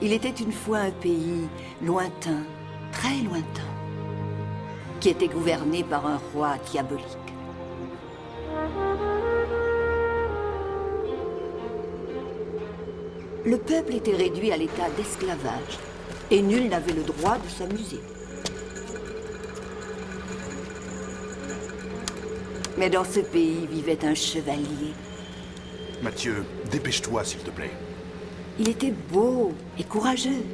Il était une fois un pays lointain, très lointain, qui était gouverné par un roi diabolique. Le peuple était réduit à l'état d'esclavage, et nul n'avait le droit de s'amuser. Mais dans ce pays vivait un chevalier. Mathieu, dépêche-toi, s'il te plaît. Il était beau et courageux.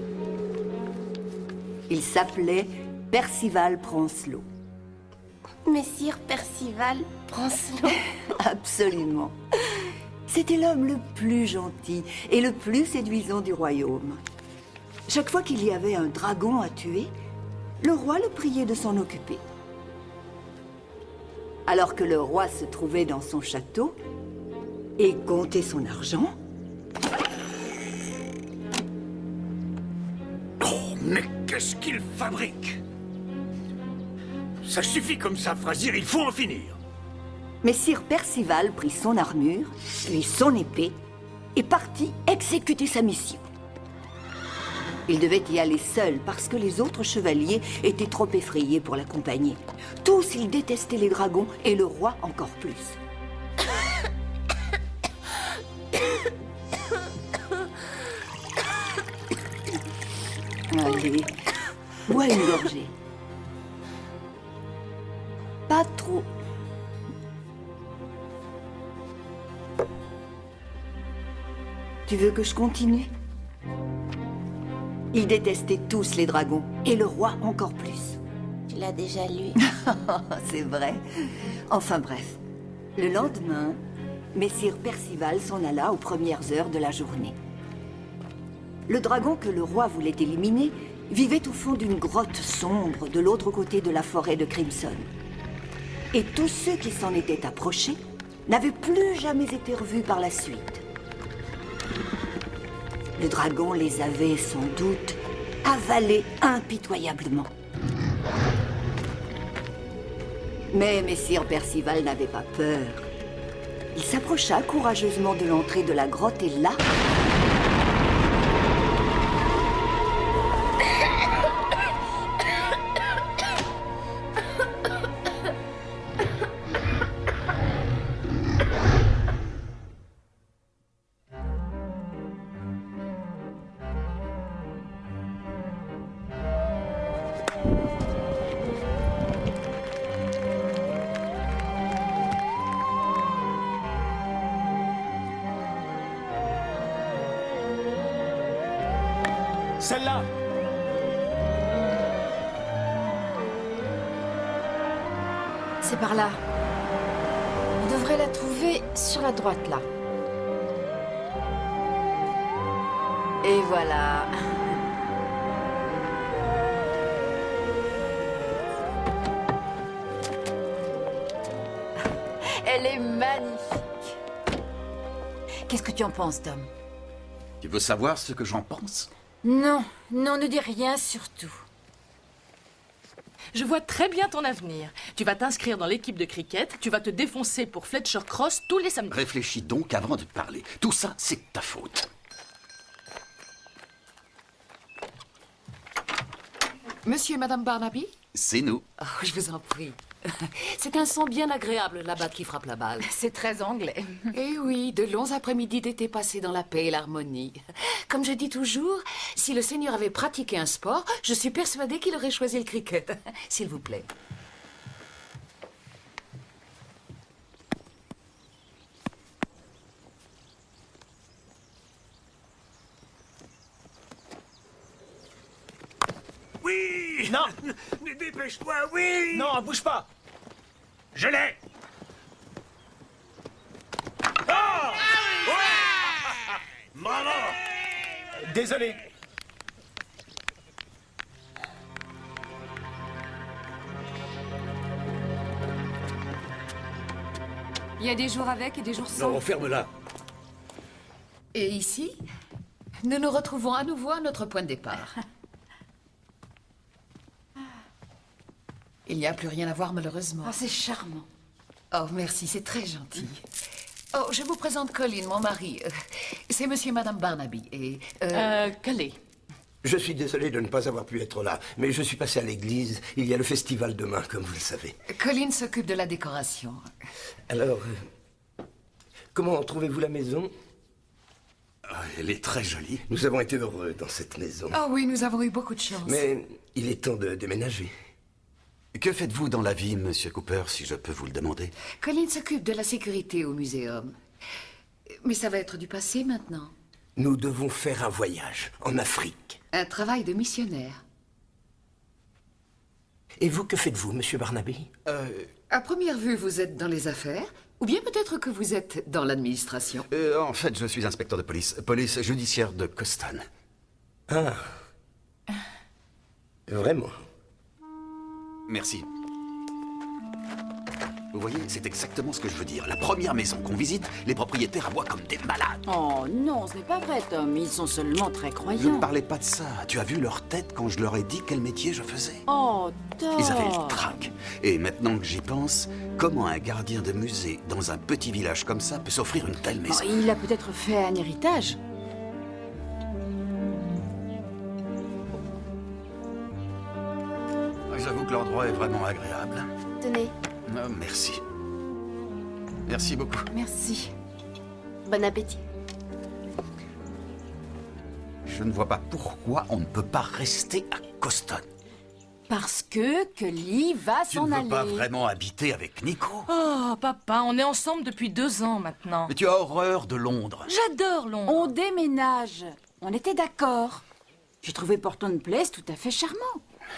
Il s'appelait Percival Prancelot. Messire Percival Prancelot. Absolument. C'était l'homme le plus gentil et le plus séduisant du royaume. Chaque fois qu'il y avait un dragon à tuer, le roi le priait de s'en occuper. Alors que le roi se trouvait dans son château et comptait son argent... Oh, mais qu'est-ce qu'il fabrique? Ça suffit comme ça, Frasir, il faut en finir. Messire Percival prit son armure, puis son épée, et partit exécuter sa mission. Il devait y aller seul parce que les autres chevaliers étaient trop effrayés pour l'accompagner. Tous, ils détestaient les dragons, et le roi encore plus. Allez, bois une gorgée. Pas trop. Tu veux que je continue? Ils détestaient tous les dragons, et le roi encore plus. Tu l'as déjà lu. C'est vrai. Enfin bref. Le lendemain, Messire Percival s'en alla aux premières heures de la journée. Le dragon que le roi voulait éliminer vivait au fond d'une grotte sombre de l'autre côté de la forêt de Crimson. Et tous ceux qui s'en étaient approchés n'avaient plus jamais été revus par la suite. Le dragon les avait sans doute avalés impitoyablement. Mais Messire Percival n'avait pas peur. Il s'approcha courageusement de l'entrée de la grotte et là... Celle-là! C'est par là. Vous devrez la trouver sur la droite, là. Et voilà. Elle est magnifique. Qu'est-ce que tu en penses, Tom? Tu veux savoir ce que j'en pense? Non, non, ne dis rien surtout. Je vois très bien ton avenir. Tu vas t'inscrire dans l'équipe de cricket, tu vas te défoncer pour Fletcher Cross tous les samedis. Réfléchis donc avant de parler. Tout ça, c'est de ta faute. Monsieur et Madame Barnaby? C'est nous. Oh, je vous en prie. C'est un son bien agréable, la batte qui frappe la balle. C'est très anglais. Eh oui, de longs après-midi d'été passés dans la paix et l'harmonie. Comme je dis toujours, si le Seigneur avait pratiqué un sport, je suis persuadée qu'il aurait choisi le cricket. S'il vous plaît. Oui! Non! Dépêche-toi, oui! Non, bouge pas! Je l'ai! Oh! Ouais! Bravo! Désolé. Il y a des jours avec et des jours sans. Non, ferme-la. Et ici, nous nous retrouvons à nouveau à notre point de départ. Il n'y a plus rien à voir, malheureusement. Oh, c'est charmant. Oh, merci, c'est très gentil. Oh, je vous présente Colin, mon mari. C'est monsieur et madame Barnaby. Et, Calais. Je suis désolé de ne pas avoir pu être là, mais je suis passé à l'église. Il y a le festival demain, comme vous le savez. Colin s'occupe de la décoration. Alors, comment trouvez-vous la maison? Elle est très jolie. Nous avons été heureux dans cette maison. Oh oui, nous avons eu beaucoup de chance. Mais il est temps de déménager. Que faites-vous dans la vie, Monsieur Cooper, si je peux vous le demander? Colin s'occupe de la sécurité au muséum. Mais ça va être du passé maintenant. Nous devons faire un voyage en Afrique. Un travail de missionnaire. Et vous, que faites-vous, Monsieur Barnaby? À première vue, vous êtes dans les affaires? Ou bien peut-être que vous êtes dans l'administration? En fait, je suis inspecteur de police. Police judiciaire de Coston. Ah. Vraiment? Merci. Vous voyez, c'est exactement ce que je veux dire. La première maison qu'on visite, les propriétaires aboient comme des malades. Oh non, ce n'est pas vrai, Tom. Ils sont seulement très Je croyants. ne parlais pas de ça. Tu as vu leur tête quand je leur ai dit quel métier je faisais? Oh, Tom. Ils avaient le trac. Et maintenant que j'y pense, comment un gardien de musée dans un petit village comme ça peut s'offrir une telle maison? Oh, il a peut-être fait un héritage. J'avoue que l'endroit est vraiment agréable. Tenez, Oh, merci. Merci beaucoup. Merci. bon appétit. Je ne vois pas pourquoi on ne peut pas rester à Coston. Parce que Lee va Tu ne s'en veux aller. pas vraiment habiter avec Nico? Oh, papa, on est ensemble depuis 2 ans maintenant. Mais tu as horreur de Londres. J'adore Londres. On déménage. On était d'accord. J'ai trouvé Portland Place tout à fait charmant.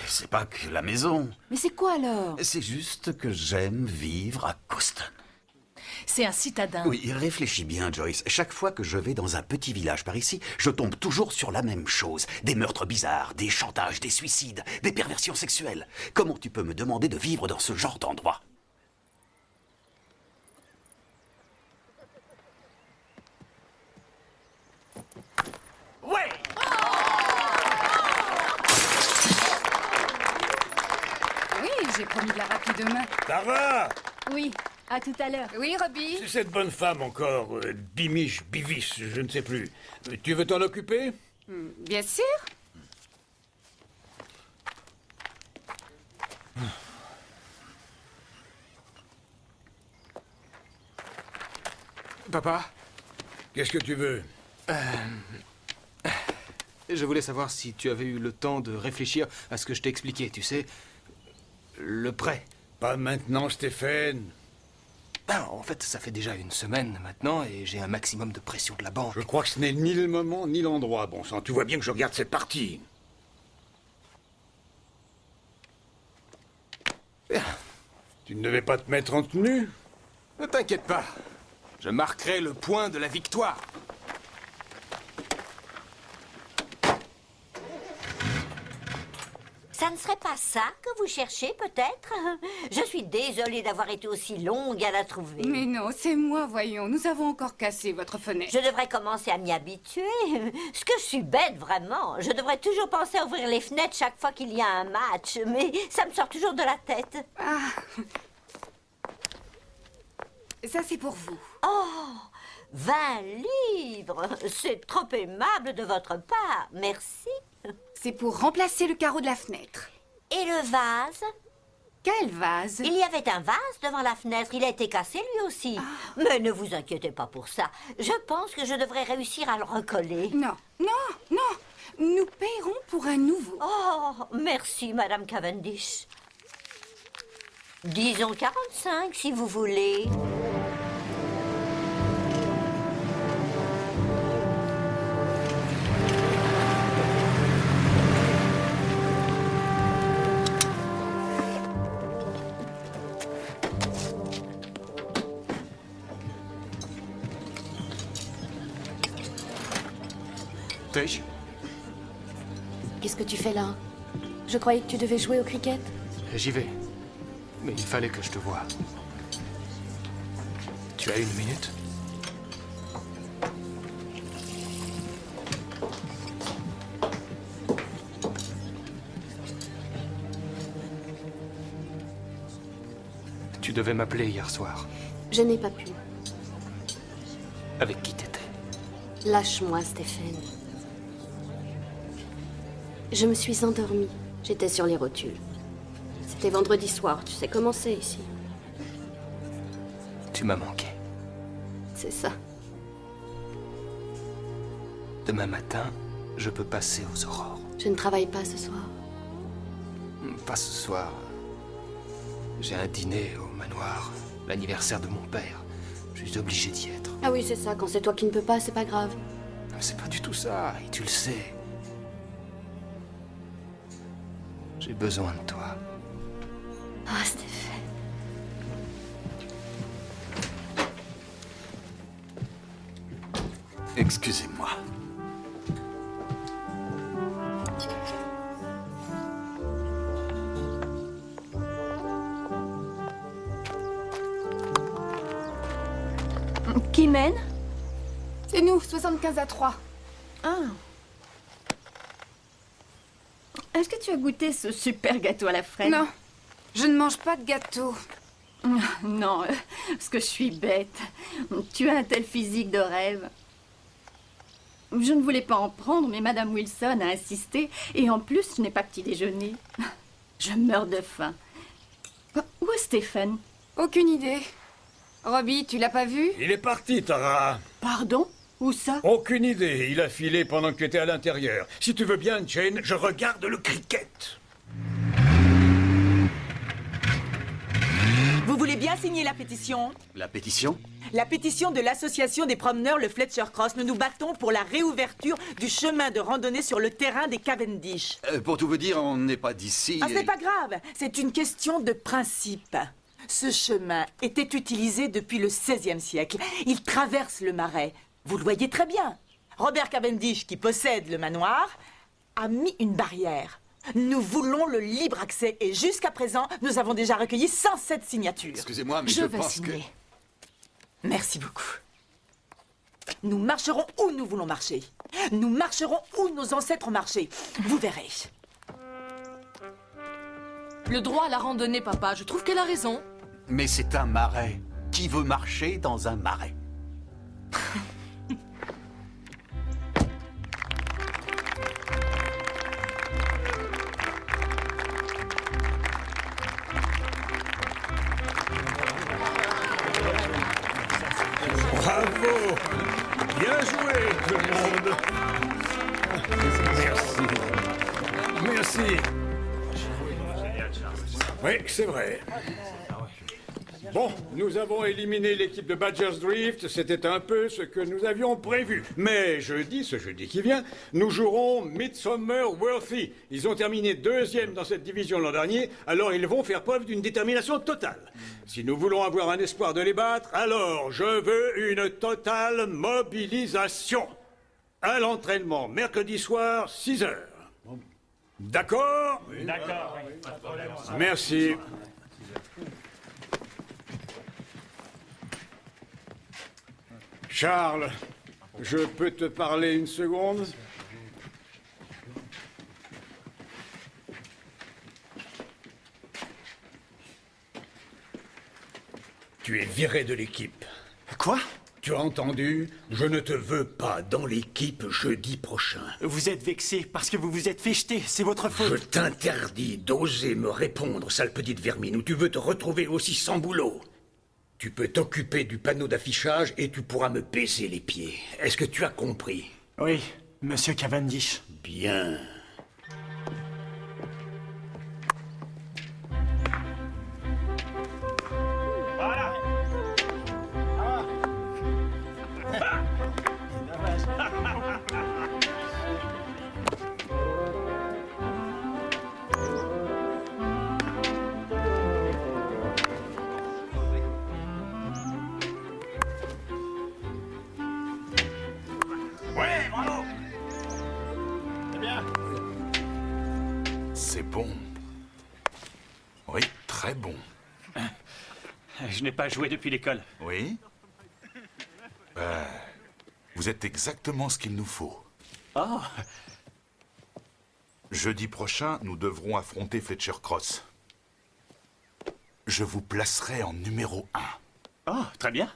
C'est pas que la maison. Mais c'est quoi alors? C'est juste que j'aime vivre à Coston. C'est un citadin. Oui, réfléchis bien, Joyce. Chaque fois que je vais dans un petit village par ici, je tombe toujours sur la même chose. Des meurtres bizarres, des chantages, des suicides, des perversions sexuelles. Comment tu peux me demander de vivre dans ce genre d'endroit? Ouais! Oui, j'ai promis de la rappeler demain. Ça va? Oui, à tout à l'heure. Oui, Robbie? C'est cette bonne femme encore, Bimiche, Bivis, je ne sais plus. Tu veux t'en occuper? Bien sûr. Papa, Qu'est-ce que tu veux? je voulais savoir si tu avais eu le temps de réfléchir à ce que je t'ai expliqué, tu sais. Le prêt. Pas maintenant, Stéphane. Ben, en fait, ça fait déjà 1 semaine maintenant et j'ai un maximum de pression de la banque. Je crois que ce n'est ni le moment ni l'endroit, bon sang. Tu vois bien que je regarde cette partie. Tu ne devais pas te mettre en tenue? Ne t'inquiète pas. Je marquerai le point de la victoire. Ça ne serait pas ça que vous cherchez, peut-être? Je suis désolée d'avoir été aussi longue à la trouver. Mais non, c'est moi, voyons. Nous avons encore cassé votre fenêtre. Je devrais commencer à m'y habituer. Ce que je suis bête, vraiment. Je devrais toujours penser à ouvrir les fenêtres chaque fois qu'il y a un match, mais ça me sort toujours de la tête. Ah. Ça, c'est pour vous. Oh, 20 livres! C'est trop aimable de votre part. Merci. C'est pour remplacer le carreau de la fenêtre. Et le vase? Quel vase? Il y avait un vase devant la fenêtre. Il a été cassé lui aussi. Mais ne vous inquiétez pas pour ça. Je pense que je devrais réussir à le recoller. Non, non, non. Nous paierons pour un nouveau. Oh, merci, Madame Cavendish. Disons 45, si vous voulez. Tish, Qu'est-ce que tu fais là? Je croyais que tu devais jouer au cricket. j'y vais. Mais il fallait que je te voie. Tu as 1 minute? Tu devais m'appeler hier soir. Je n'ai pas pu. Avec qui t'étais? Lâche-moi, Stéphane. Je me suis endormie. J'étais sur les rotules. C'était vendredi soir, tu sais comment c'est ici. Tu m'as manqué. C'est ça. Demain matin, je peux passer aux aurores. Je ne travaille pas ce soir. Pas ce soir. J'ai un dîner au manoir, l'anniversaire de mon père. Je suis obligé d'y être. Ah oui, c'est ça. Quand c'est toi qui ne peux pas, c'est pas grave. Mais c'est pas du tout ça, et tu le sais. J'ai besoin de toi. Ah, Stéphane. Excusez-moi. Qui mène? C'est nous, 75-3. Ah. Est-ce que tu as goûté ce super gâteau à la fraise? Non, je ne mange pas de gâteau. Non, parce que je suis bête. Tu as un tel physique de rêve. Je ne voulais pas en prendre, mais Madame Wilson a insisté. Et en plus, je n'ai pas petit déjeuner. Je meurs de faim. Où est Stéphane? Aucune idée. Robbie, tu l'as pas vu? Il est parti, Tara. Pardon? Où ça? Aucune idée. Il a filé pendant que tu étais à l'intérieur. Si tu veux bien, Jane, je regarde le cricket. Vous voulez bien signer la pétition? La pétition? La pétition de l'association des promeneurs le Fletcher Cross. Nous nous battons pour la réouverture du chemin de randonnée sur le terrain des Cavendish. Pour tout vous dire, on n'est pas d'ici. Ah, ce n'est pas grave. C'est une question de principe. Ce chemin était utilisé depuis le XVIe siècle. Il traverse le marais. Vous le voyez très bien. Robert Cavendish, qui possède le manoir, a mis une barrière. Nous voulons le libre accès et jusqu'à présent, nous avons déjà recueilli 107 signatures. Excusez-moi, mais je vais pense signer. Merci beaucoup. Nous marcherons où nous voulons marcher. Nous marcherons où nos ancêtres ont marché. Vous verrez. Le droit à la randonnée, papa, je trouve qu'elle a raison. Mais c'est un marais. Qui veut marcher dans un marais? Bravo! Bien joué, tout le monde! Merci. Merci. Oui, c'est vrai. Bon, nous avons éliminé l'équipe de Badger's Drift. C'était un peu ce que nous avions prévu. Mais ce jeudi qui vient, nous jouerons Midsummer Worthy. Ils ont terminé 2e dans cette division l'an dernier, alors ils vont faire preuve d'une détermination totale. Si nous voulons avoir un espoir de les battre, alors je veux une totale mobilisation. À l'entraînement, mercredi soir, 6 heures. D'accord? Oui. D'accord. Pas de problème. Merci. Charles, je peux te parler une seconde? Tu es viré de l'équipe. Quoi? Tu as entendu? Je ne te veux pas dans l'équipe jeudi prochain. Vous êtes vexé parce que vous vous êtes fait jeter, c'est votre faute. Je t'interdis d'oser me répondre, sale petite vermine, ou tu veux te retrouver aussi sans boulot. Tu peux t'occuper du panneau d'affichage et tu pourras me baiser les pieds. Est-ce que tu as compris? Oui, monsieur Cavendish. Bien. Voilà. Ouais, bravo. C'est bien. C'est bon. Oui, très bon. Je n'ai pas joué depuis l'école. Oui? Vous êtes exactement ce qu'il nous faut. Oh. Jeudi prochain, nous devrons affronter Fletcher Cross. Je vous placerai en numéro 1. Oh, très bien.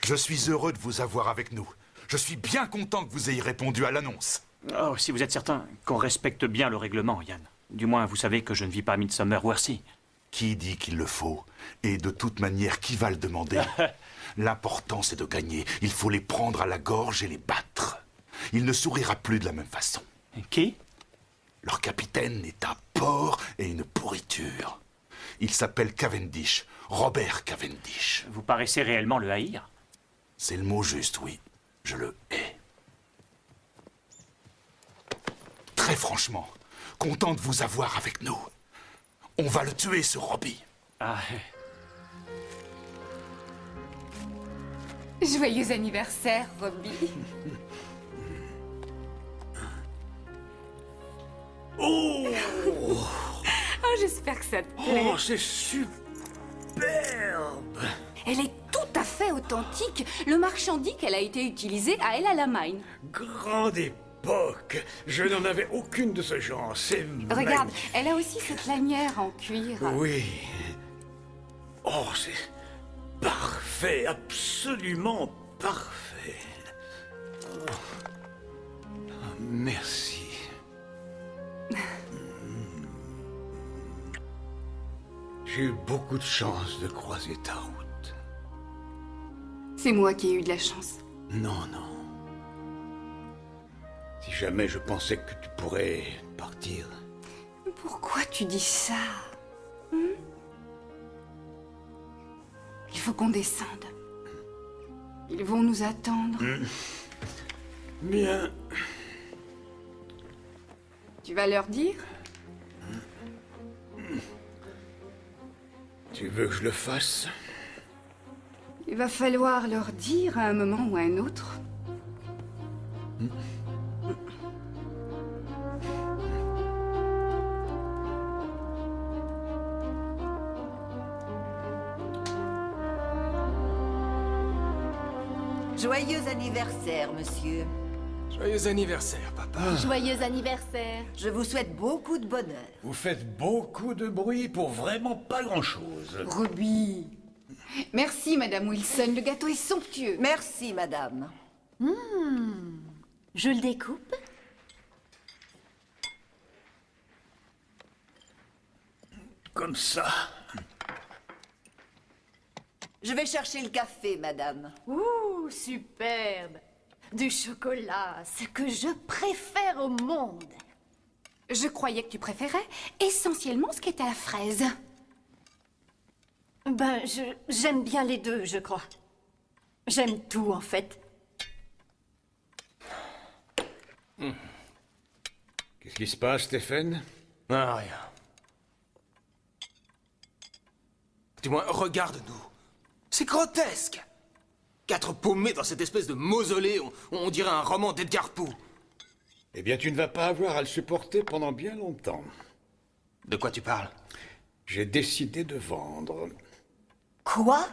Je suis heureux de vous avoir avec nous. Je suis bien content que vous ayez répondu à l'annonce. Oh, si vous êtes certain qu'on respecte bien le règlement, Yann. Du moins, vous savez que je ne vis pas à Midsummer Worthy. Qui dit qu'il le faut? Et de toute manière, qui va le demander? L'important, c'est de gagner. Il faut les prendre à la gorge et les battre. Il ne sourira plus de la même façon. Qui? Leur capitaine est un porc et une pourriture. Il s'appelle Cavendish, Robert Cavendish. Vous paraissez réellement le haïr? C'est le mot juste, oui. Je le hais. Très franchement, content de vous avoir avec nous. On va le tuer, ce Robbie. Ah. Joyeux anniversaire, Robbie. Oh, Oh, j'espère que ça te plaît. oh c'est superbe. Elle est tout à fait authentique. Le marchand dit qu'elle a été utilisée à El Alamein. Grande époque. Je n'en avais aucune de ce genre. C'est Regarde, magnifique. elle a aussi cette lanière en cuir. Oui. Oh, c'est parfait, absolument parfait. Oh. Oh, merci. J'ai eu beaucoup de chance de croiser ta route. C'est moi qui ai eu de la chance. Non, non. Si jamais je pensais que tu pourrais partir. Pourquoi tu dis ça? Il faut qu'on descende. Ils vont nous attendre. Bien. Tu vas leur dire? Tu veux que je le fasse? Il va falloir leur dire à un moment ou à un autre. Joyeux anniversaire, monsieur. Joyeux anniversaire, papa. Joyeux anniversaire. Je vous souhaite beaucoup de bonheur. Vous faites beaucoup de bruit pour vraiment pas grand-chose. Robbie. Merci, Madame Wilson. Le gâteau est somptueux. Merci, madame. Je le découpe? Comme ça. Je vais chercher le café, madame. Ouh, superbe. Du chocolat, ce que je préfère au monde. Je croyais que tu préférais essentiellement ce qui est à la fraise. Ben, j'aime bien les deux, je crois. J'aime tout, en fait. Qu'est-ce qui se passe, Stéphane? Ah, rien. Du moins, regarde-nous. C'est grotesque. 4 paumés dans cette espèce de mausolée, on dirait un roman d'Edgar Poe. Eh bien, tu ne vas pas avoir à le supporter pendant bien longtemps. De quoi tu parles? J'ai décidé de vendre. Quoi?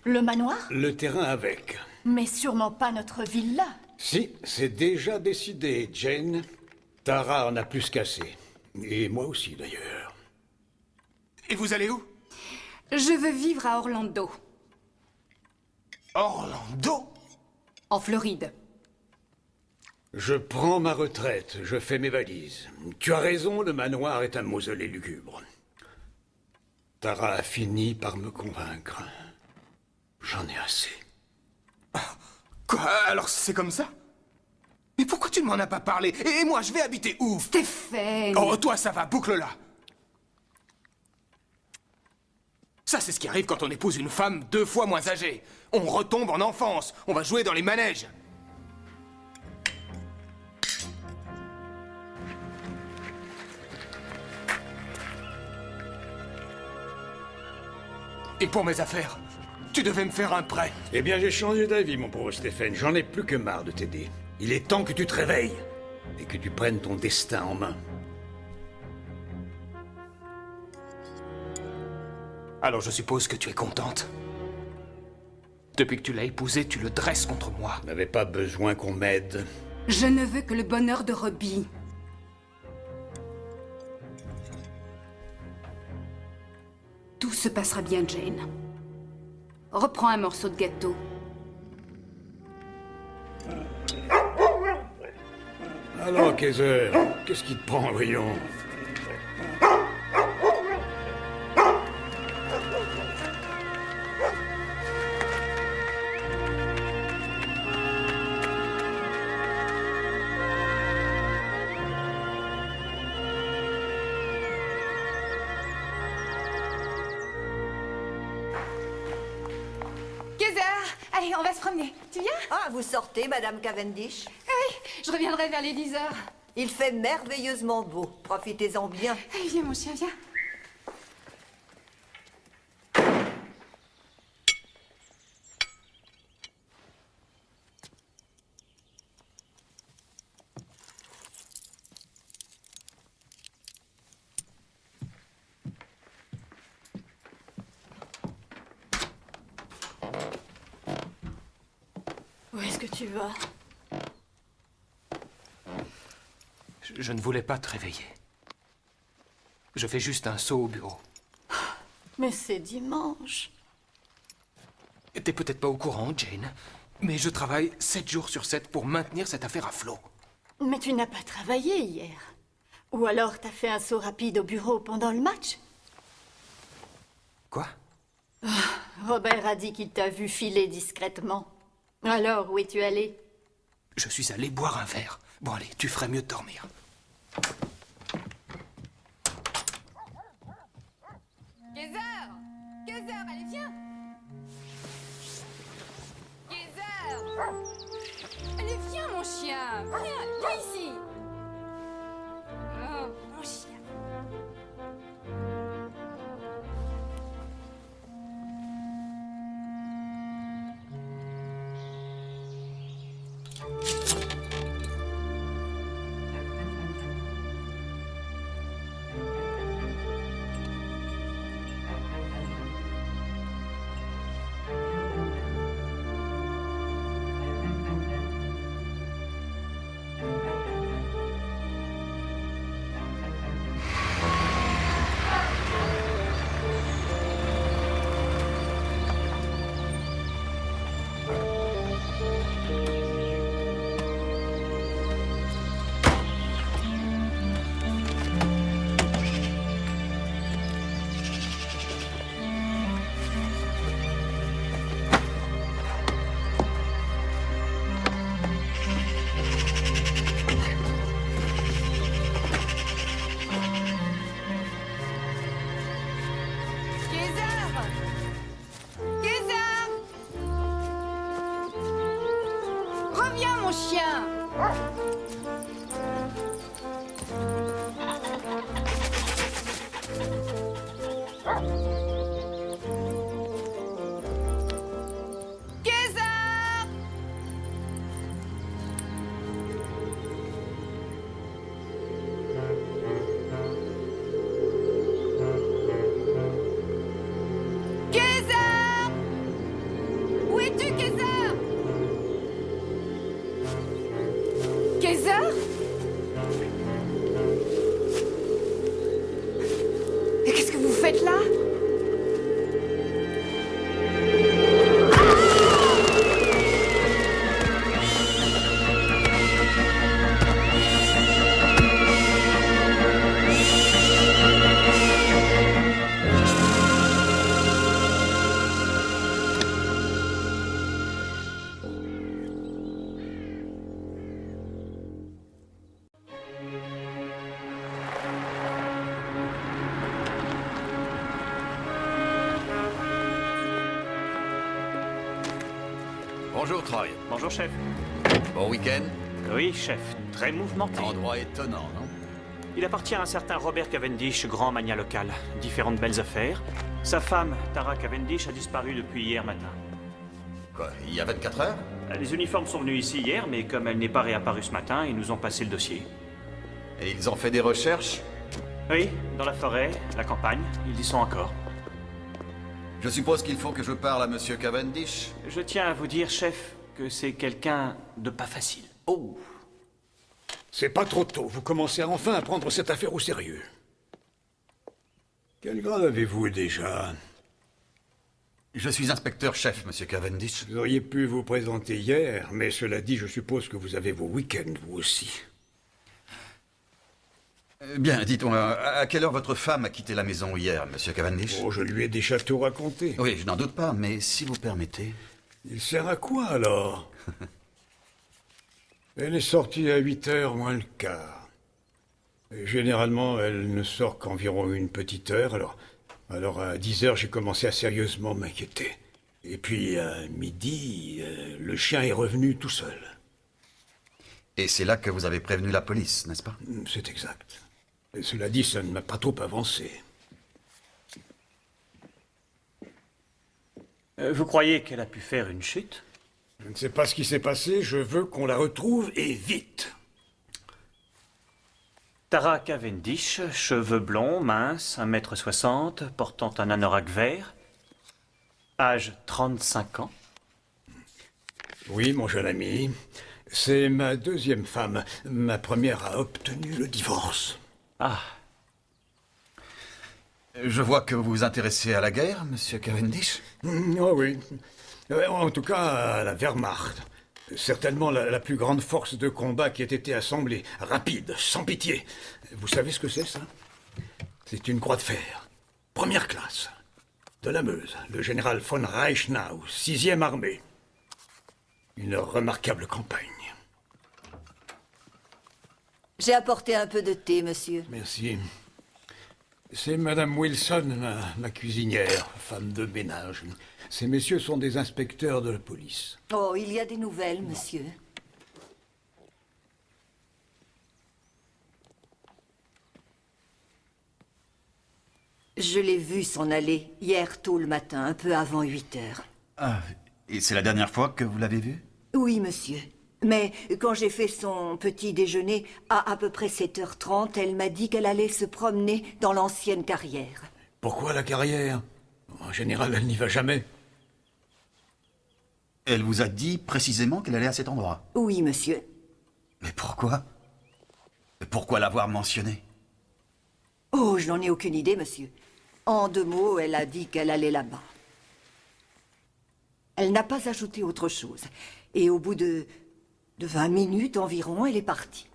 Le manoir? Le terrain avec. Mais sûrement pas notre villa. Si, c'est déjà décidé, Jane. Tara en a plus qu'assez. Et moi aussi, d'ailleurs. Et vous allez où? Je veux vivre à Orlando, Orlando? en Floride. Je prends ma retraite, je fais mes valises. Tu as raison, le manoir est un mausolée lugubre. Tara a fini par me convaincre. J'en ai assez. Quoi? Alors c'est comme ça? Mais pourquoi tu ne m'en as pas parlé? Et moi, je vais habiter où? Stéphane! Oh, toi, ça va, boucle-la. Ça, c'est ce qui arrive quand on épouse une femme 2 fois moins âgée. On retombe en enfance. On va jouer dans les manèges. Et pour mes affaires, tu devais me faire un prêt. Eh bien, j'ai changé d'avis, mon pauvre Stéphane. J'en ai plus que marre de t'aider. Il est temps que tu te réveilles et que tu prennes ton destin en main. Alors je suppose que tu es contente. Depuis que tu l'as épousé, tu le dresses contre moi. Je n'avais pas besoin qu'on m'aide. Je ne veux que le bonheur de Robbie. Tout se passera bien, Jane. Reprends un morceau de gâteau. Alors, Kaiser, qu'est-ce qui te prend, voyons? Allez, on va se promener. Tu viens? Ah, vous sortez, Madame Cavendish? Oui, je reviendrai vers les 10 heures. Il fait merveilleusement beau. Profitez-en bien. Allez, viens, mon chien, viens. Où est-ce que tu vas? Je ne voulais pas te réveiller. Je fais juste un saut au bureau. Mais c'est dimanche. T'es peut-être pas au courant, Jane, mais je travaille 7 jours sur 7 pour maintenir cette affaire à flot. Mais tu n'as pas travaillé hier. Ou alors t'as fait un saut rapide au bureau pendant le match? Quoi? Robert a dit qu'il t'a vu filer discrètement. Alors, où es-tu allé? Je suis allé boire un verre. Bon, allez, tu ferais mieux de dormir. Kaiser! Kaiser, allez, viens! Kaiser! Allez, viens, mon chien! Viens ici! Oh, mon chien! Bonjour, Troy. Bonjour, chef. Bon week-end? Oui, chef. Très mouvementé. Endroit étonnant, non? Il appartient à un certain Robert Cavendish, grand mania local. Différentes belles affaires. Sa femme, Tara Cavendish, a disparu depuis hier matin. Quoi, il y a 24 heures? Les uniformes sont venus ici hier, mais comme elle n'est pas réapparue ce matin, ils nous ont passé le dossier. Et ils ont fait des recherches? Oui, dans la forêt, la campagne, ils y sont encore. Je suppose qu'il faut que je parle à Monsieur Cavendish? Je tiens à vous dire, chef, que c'est quelqu'un de pas facile. Oh! C'est pas trop tôt. Vous commencez enfin à prendre cette affaire au sérieux. Quel grade avez-vous déjà? Je suis inspecteur-chef, Monsieur Cavendish. Vous auriez pu vous présenter hier, mais cela dit, je suppose que vous avez vos week-ends, vous aussi. Bien, dites-moi, à quelle heure votre femme a quitté la maison hier, monsieur Cavendish? Oh, je lui ai déjà tout raconté. Oui, je n'en doute pas, mais si vous permettez... Il sert à quoi, alors? Elle est sortie à 8h moins le quart. Et généralement, elle ne sort qu'environ une petite heure, alors à 10h, j'ai commencé à sérieusement m'inquiéter. Et puis, à midi, le chien est revenu tout seul. Et c'est là que vous avez prévenu la police, n'est-ce pas? C'est exact. Et cela dit, ça ne m'a pas trop avancé. Vous croyez qu'elle a pu faire une chute? Je ne sais pas ce qui s'est passé, je veux qu'on la retrouve, et vite. Tara Cavendish, cheveux blonds, mince, 1m60, portant un anorak vert, âge 35 ans. Oui, mon jeune ami. C'est ma deuxième femme. Ma première a obtenu le divorce. Ah. Je vois que vous vous intéressez à la guerre, monsieur Cavendish. Oh oui. En tout cas, à la Wehrmacht. Certainement la plus grande force de combat qui ait été assemblée. Rapide, sans pitié. Vous savez ce que c'est, ça? C'est une croix de fer. Première classe. De la Meuse. Le général von Reichenau, 6e armée. Une remarquable campagne. J'ai apporté un peu de thé, monsieur. Merci. C'est Madame Wilson, ma cuisinière, femme de ménage. Ces messieurs sont des inspecteurs de la police. Oh, il y a des nouvelles, monsieur. Je l'ai vu s'en aller hier tôt le matin, un peu avant 8h. Ah, et c'est la dernière fois que vous l'avez vue? Oui, monsieur. Mais quand j'ai fait son petit déjeuner, à peu près 7h30, elle m'a dit qu'elle allait se promener dans l'ancienne carrière. Pourquoi la carrière? En général, elle n'y va jamais. Elle vous a dit précisément qu'elle allait à cet endroit? Oui, monsieur. Mais pourquoi? Pourquoi l'avoir mentionné? Oh, je n'en ai aucune idée, monsieur. En 2 mots, elle a dit qu'elle allait là-bas. Elle n'a pas ajouté autre chose. Et au bout de 20 minutes environ, elle est partie.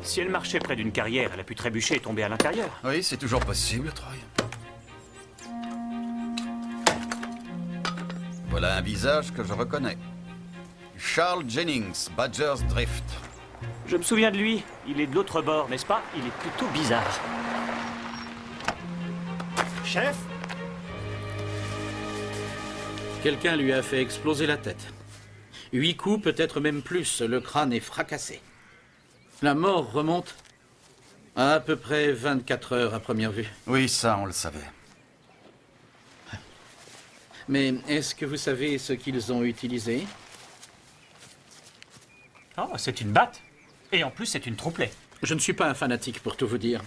Si elle marchait près d'une carrière, elle a pu trébucher et tomber à l'intérieur. Oui, c'est toujours possible, Troy. Voilà un visage que je reconnais. Charles Jennings, Badger's Drift. Je me souviens de lui. Il est de l'autre bord, n'est-ce pas? Il est plutôt bizarre. Chef? Quelqu'un lui a fait exploser la tête. 8 coups, peut-être même plus. Le crâne est fracassé. La mort remonte à peu près 24 heures à première vue. Oui, ça, on le savait. Mais est-ce que vous savez ce qu'ils ont utilisé? Oh, c'est une batte. Et en plus, c'est une trompe-l'œil. Je ne suis pas un fanatique, pour tout vous dire.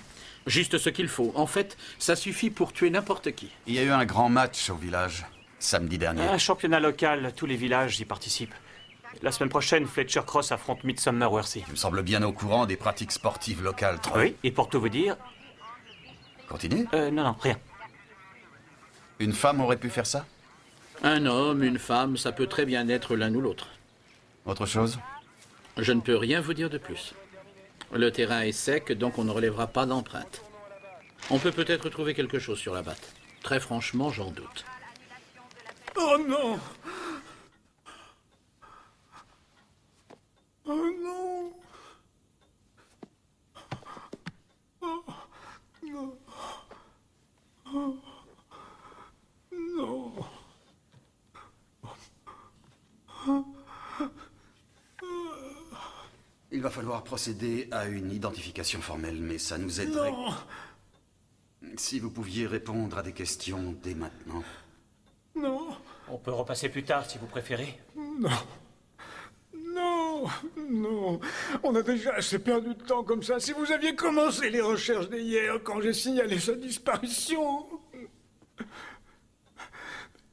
Juste ce qu'il faut. En fait, ça suffit pour tuer n'importe qui. Il y a eu un grand match au village, samedi dernier. Un championnat local, tous les villages y participent. La semaine prochaine, Fletcher Cross affronte Midsomer Worthy. Tu me sembles bien au courant des pratiques sportives locales, Troy. Oui, et pour tout vous dire... Continue. Non, rien. Une femme aurait pu faire ça? Un homme, une femme, ça peut très bien être l'un ou l'autre. Autre chose? Je ne peux rien vous dire de plus. Le terrain est sec, donc on ne relèvera pas d'empreinte. On peut peut-être trouver quelque chose sur la batte. Très franchement, j'en doute. Oh non! Oh non! Oh non! Oh non! Il va falloir procéder à une identification formelle, mais ça nous aiderait. Non. Si vous pouviez répondre à des questions dès maintenant. Non. On peut repasser plus tard, si vous préférez. Non. Non. Non. On a déjà assez perdu de temps comme ça. Si vous aviez commencé les recherches d'hier quand j'ai signalé sa disparition.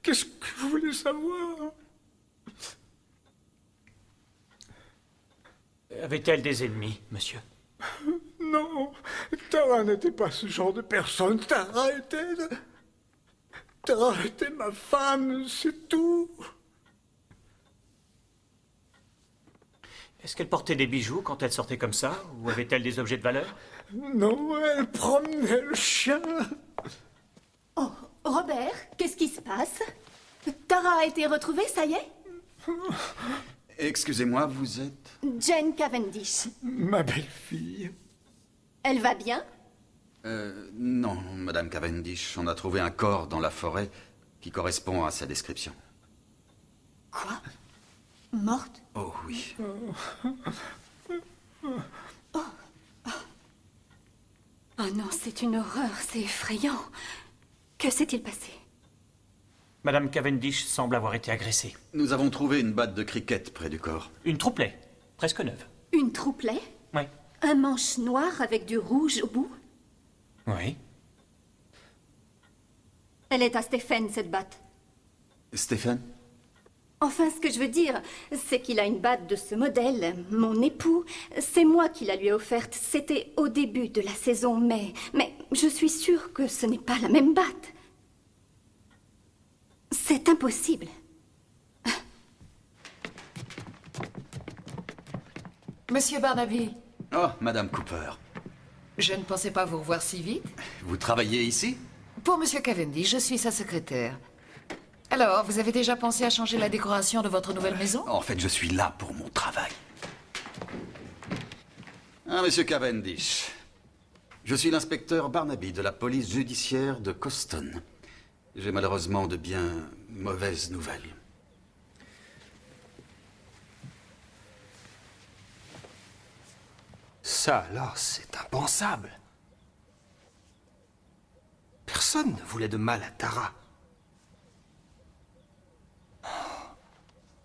Qu'est-ce que vous voulez savoir? Avait-elle des ennemis, monsieur? Non, Tara n'était pas ce genre de personne. Tara était ma femme, c'est tout. Est-ce qu'elle portait des bijoux quand elle sortait comme ça? Ou avait-elle des objets de valeur? Non, elle promenait le chien. Oh, Robert, qu'est-ce qui se passe? Tara a été retrouvée, ça y est? Excusez-moi, vous êtes... Jane Cavendish. Ma belle-fille. Elle va bien? Non, Madame Cavendish, on a trouvé un corps dans la forêt qui correspond à sa description. Quoi? Morte? Oh oui. Oh non, c'est une horreur, c'est effrayant. Que s'est-il passé? Madame Cavendish semble avoir été agressée. Nous avons trouvé une batte de cricket près du corps. Une troupelet, presque neuve. Une troupelet? Oui. Un manche noir avec du rouge au bout? Oui. Elle est à Stéphane, cette batte. Stéphane? Enfin, ce que je veux dire, c'est qu'il a une batte de ce modèle. Mon époux, c'est moi qui la lui ai offerte. C'était au début de la saison, mais je suis sûre que ce n'est pas la même batte. C'est impossible. Monsieur Barnaby, Oh, Madame Cooper. je ne pensais pas vous revoir si vite. Vous travaillez ici? Pour Monsieur Cavendish, je suis sa secrétaire. Alors, vous avez déjà pensé à changer la décoration de votre nouvelle maison? En fait, je suis là pour mon travail. Ah, Monsieur Cavendish. Je suis l'inspecteur Barnaby de la police judiciaire de Coston. J'ai malheureusement de bien mauvaises nouvelles. Ça, alors, c'est impensable. Personne ne voulait de mal à Tara.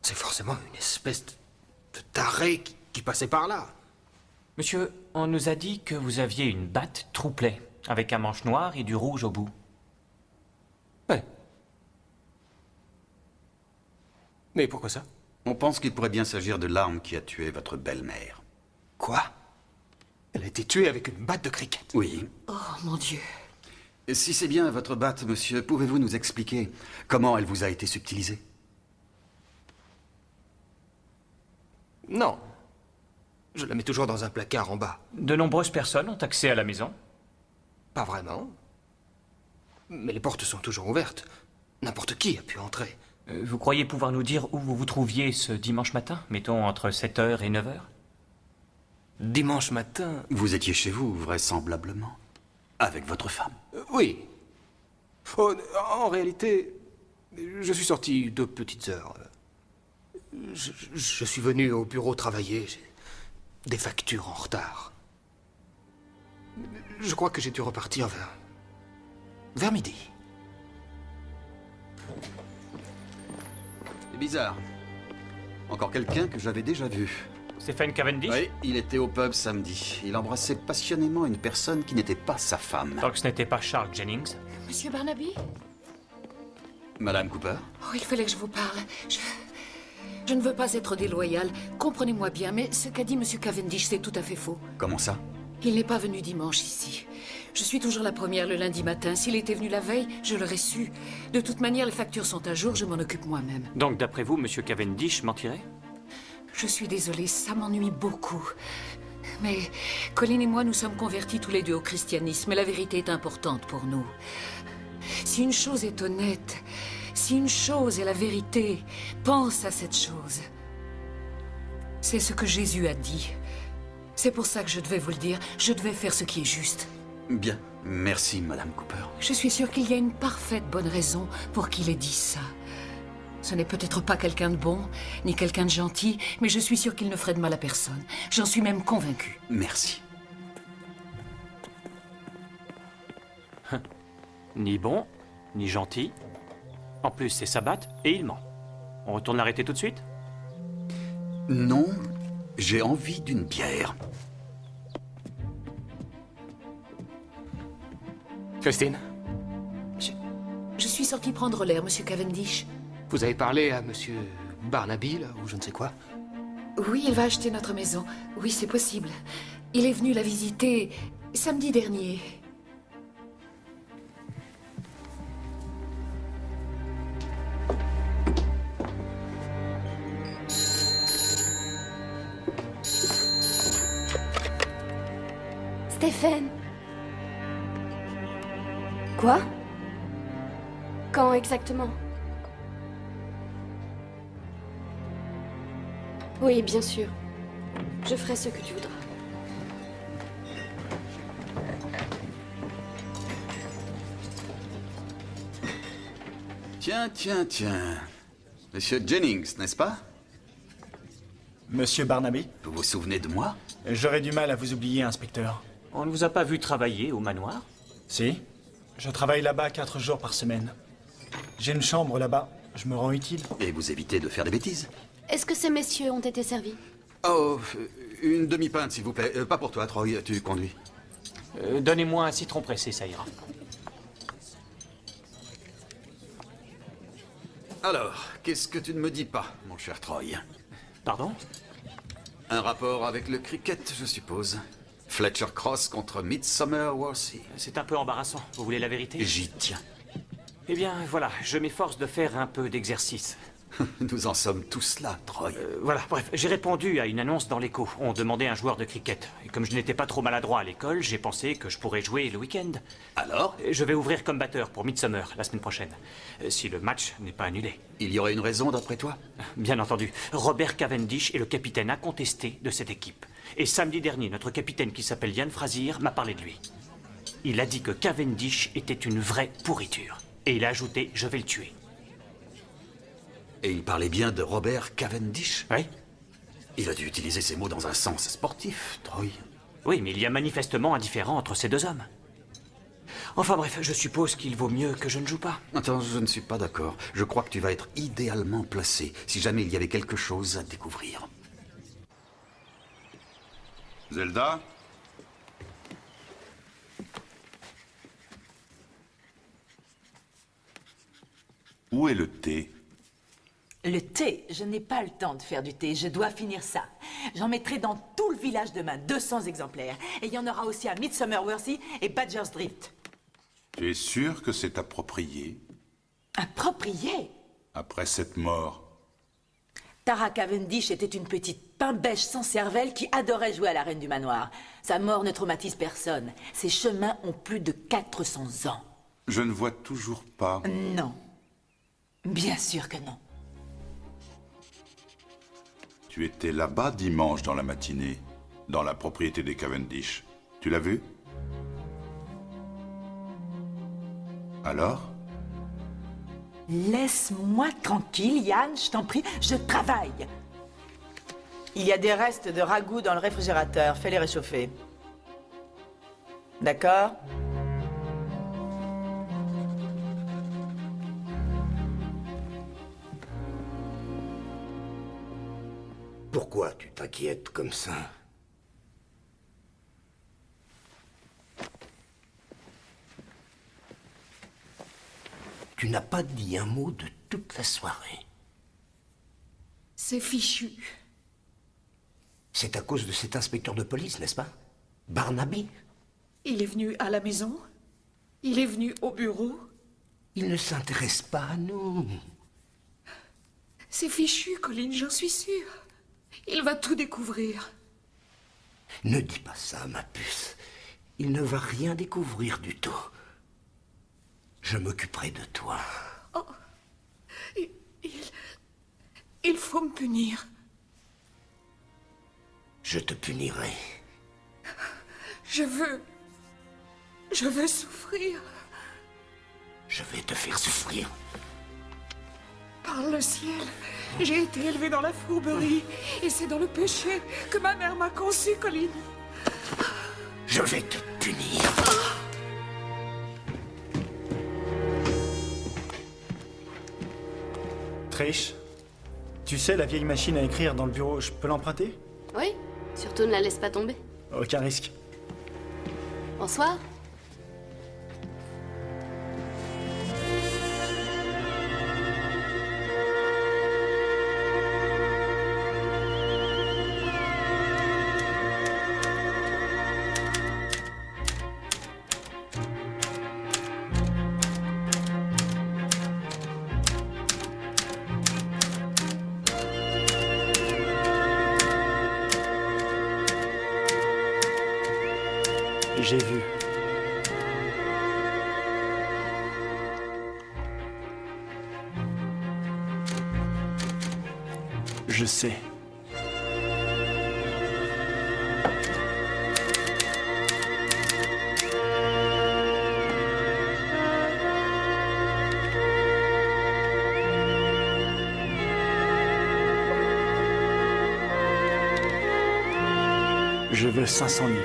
C'est forcément une espèce de taré qui passait par là. Monsieur, on nous a dit que vous aviez une batte troupelet, avec un manche noir et du rouge au bout. Ouais. Mais pourquoi ça? On pense qu'il pourrait bien s'agir de l'arme qui a tué votre belle-mère. Quoi? Elle a été tuée avec une batte de cricket? Oui. Oh, mon Dieu. Si c'est bien votre batte, monsieur, pouvez-vous nous expliquer comment elle vous a été subtilisée? Non. Je la mets toujours dans un placard en bas. De nombreuses personnes ont accès à la maison. Pas vraiment. Mais les portes sont toujours ouvertes. N'importe qui a pu entrer. Vous croyez pouvoir nous dire où vous vous trouviez ce dimanche matin, mettons entre 7h et 9h? Dimanche matin... Vous étiez chez vous, vraisemblablement, avec votre femme. Oui. Oh, en réalité, je suis sorti 2 petites heures. Je suis venu au bureau travailler. J'ai des factures en retard. Je crois que j'ai dû repartir vers midi. C'est bizarre. Encore quelqu'un que j'avais déjà vu. Stéphane Cavendish? Oui, il était au pub samedi. Il embrassait passionnément une personne qui n'était pas sa femme. Donc ce n'était pas Charles Jennings? Monsieur Barnaby? Madame Cooper? Oh, il fallait que je vous parle. Je ne veux pas être déloyale. Comprenez-moi bien, mais ce qu'a dit Monsieur Cavendish, c'est tout à fait faux. Comment ça? Il n'est pas venu dimanche ici. Je suis toujours la première le lundi matin. S'il était venu la veille, je l'aurais su. De toute manière, les factures sont à jour, je m'en occupe moi-même. Donc d'après vous, Monsieur Cavendish mentirait? Je suis désolée, ça m'ennuie beaucoup. Mais Colin et moi, nous sommes convertis tous les deux au christianisme, et la vérité est importante pour nous. Si une chose est honnête, si une chose est la vérité, pense à cette chose. C'est ce que Jésus a dit. C'est pour ça que je devais vous le dire. Je devais faire ce qui est juste. Bien, merci, Madame Cooper. Je suis sûre qu'il y a une parfaite bonne raison pour qu'il ait dit ça. Ce n'est peut-être pas quelqu'un de bon, ni quelqu'un de gentil, mais je suis sûre qu'il ne ferait de mal à personne. J'en suis même convaincue. Merci. Ni bon, ni gentil. En plus, c'est sa batte et il ment. On retourne l'arrêter tout de suite? Non, j'ai envie d'une bière. Christine, Je suis sortie prendre l'air, Monsieur Cavendish. vous avez parlé à Monsieur Barnaby, là, ou je ne sais quoi? Oui, il va acheter notre maison. Oui, c'est possible. Il est venu la visiter samedi dernier. Stéphane. Quoi? Quand exactement? Oui, bien sûr. Je ferai ce que tu voudras. Tiens. Monsieur Jennings, n'est-ce pas? Monsieur Barnaby? Vous vous souvenez de moi? J'aurais du mal à vous oublier, inspecteur. On ne vous a pas vu travailler au manoir? Si. Je travaille là-bas 4 jours par semaine. J'ai une chambre là-bas. Je me rends utile. Et vous évitez de faire des bêtises? Est-ce que ces messieurs ont été servis? Oh, une demi-pinte, s'il vous plaît. Pas pour toi, Troy, tu conduis. Donnez-moi un citron pressé, ça ira. Alors, qu'est-ce que tu ne me dis pas, mon cher Troy? Pardon? Un rapport avec le cricket, je suppose. Fletcher Cross contre Midsummer Worthy. C'est un peu embarrassant. Vous voulez la vérité? J'y tiens. Eh bien, voilà, je m'efforce de faire un peu d'exercice. Nous en sommes tous là, Troy. Voilà, bref, j'ai répondu à une annonce dans l'écho. On demandait un joueur de cricket. Et comme je n'étais pas trop maladroit à l'école, j'ai pensé que je pourrais jouer le week-end. Alors? Je vais ouvrir comme batteur pour Midsummer la semaine prochaine. Si le match n'est pas annulé. Il y aurait une raison, d'après toi? Bien entendu. Robert Cavendish est le capitaine incontesté de cette équipe. Et samedi dernier, notre capitaine qui s'appelle Ian Frazier m'a parlé de lui. Il a dit que Cavendish était une vraie pourriture. Et il a ajouté « Je vais le tuer ». Et il parlait bien de Robert Cavendish? Oui. Il a dû utiliser ces mots dans un sens sportif, Troy. Oui, mais il y a manifestement un différend entre ces deux hommes. Enfin bref, je suppose qu'il vaut mieux que je ne joue pas. Attends, je ne suis pas d'accord. Je crois que tu vas être idéalement placé si jamais il y avait quelque chose à découvrir. Zelda? Où est le thé? Le thé, je n'ai pas le temps de faire du thé, je dois finir ça. J'en mettrai dans tout le village demain, 200 exemplaires. Et il y en aura aussi à Midsummer Worthy et Badger's Drift. Tu es sûr que c'est approprié? Approprié? Après cette mort? Tara Cavendish était une petite pain-bêche sans cervelle qui adorait jouer à la reine du manoir. Sa mort ne traumatise personne. Ses chemins ont plus de 400 ans. Je ne vois toujours pas. Non. Bien sûr que non. Tu étais là-bas dimanche dans la matinée, dans la propriété des Cavendish. Tu l'as vu? Alors? Laisse-moi tranquille, Yann, je t'en prie, je travaille. Il y a des restes de ragoût dans le réfrigérateur, fais-les réchauffer. D'accord? Pourquoi tu t'inquiètes comme ça? Tu n'as pas dit un mot de toute la soirée. C'est fichu. C'est à cause de cet inspecteur de police, n'est-ce pas? Barnaby? Il est venu à la maison. Il est venu au bureau. Il ne s'intéresse pas à nous. C'est fichu, Colin, j'en suis sûre. Il va tout découvrir. Ne dis pas ça, ma puce. Il ne va rien découvrir du tout. Je m'occuperai de toi. Oh. Il faut me punir. Je te punirai. Je veux souffrir. Je vais te faire souffrir. Par le ciel, j'ai été élevée dans la fourberie. Et c'est dans le péché que ma mère m'a conçue, Colin. Je vais te punir. Trish, tu sais, la vieille machine à écrire dans le bureau, je peux l'emprunter? Oui, surtout ne la laisse pas tomber. Aucun risque. Bonsoir. J'ai vu. Je sais. Je veux 500 livres.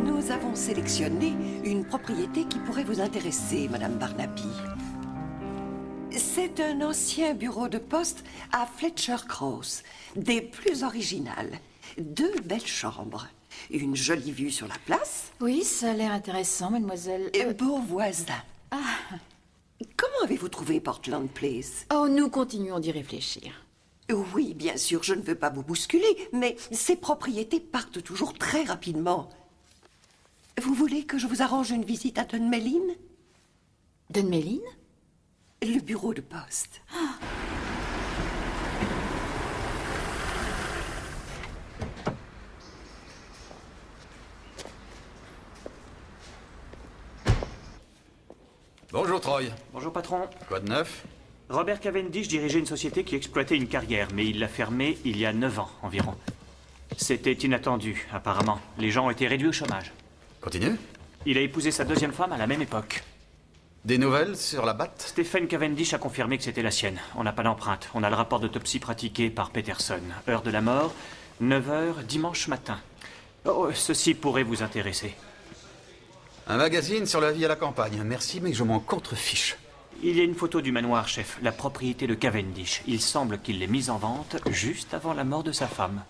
Nous avons sélectionné une propriété qui pourrait vous intéresser, Madame Barnaby. C'est un ancien bureau de poste à Fletcher Cross, des plus originales. 2 belles chambres, une jolie vue sur la place. Oui, ça a l'air intéressant, mademoiselle. Beau voisin. Comment avez-vous trouvé Portland Place? Oh, nous continuons d'y réfléchir. Oui, bien sûr, je ne veux pas vous bousculer, mais ces propriétés partent toujours très rapidement. Vous voulez que je vous arrange une visite à Dunmelin? Dunmelin? Le bureau de poste. Bonjour Troy. Bonjour patron. Quoi de neuf? Robert Cavendish dirigeait une société qui exploitait une carrière, mais il l'a fermée il y a 9 ans environ. C'était inattendu, apparemment. Les gens ont été réduits au chômage. Continue. Il a épousé sa 2e femme à la même époque. Des nouvelles sur la batte? Stephen Cavendish a confirmé que c'était la sienne. On n'a pas d'empreinte. On a le rapport d'autopsie pratiqué par Peterson. Heure de la mort, 9h dimanche matin. Oh, ceci pourrait vous intéresser. Un magazine sur la vie à la campagne. Merci, mais je m'en contrefiche. Il y a une photo du manoir, chef. La propriété de Cavendish. Il semble qu'il l'ait mise en vente juste avant la mort de sa femme.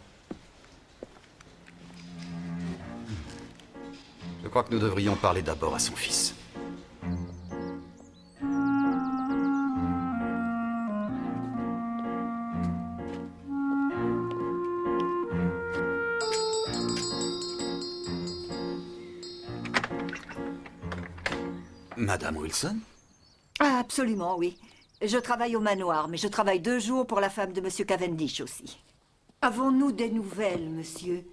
Je crois que nous devrions parler d'abord à son fils. Madame Wilson? Ah, absolument, oui. Je travaille au manoir, mais je travaille 2 jours pour la femme de Monsieur Cavendish aussi. Avons-nous des nouvelles, monsieur?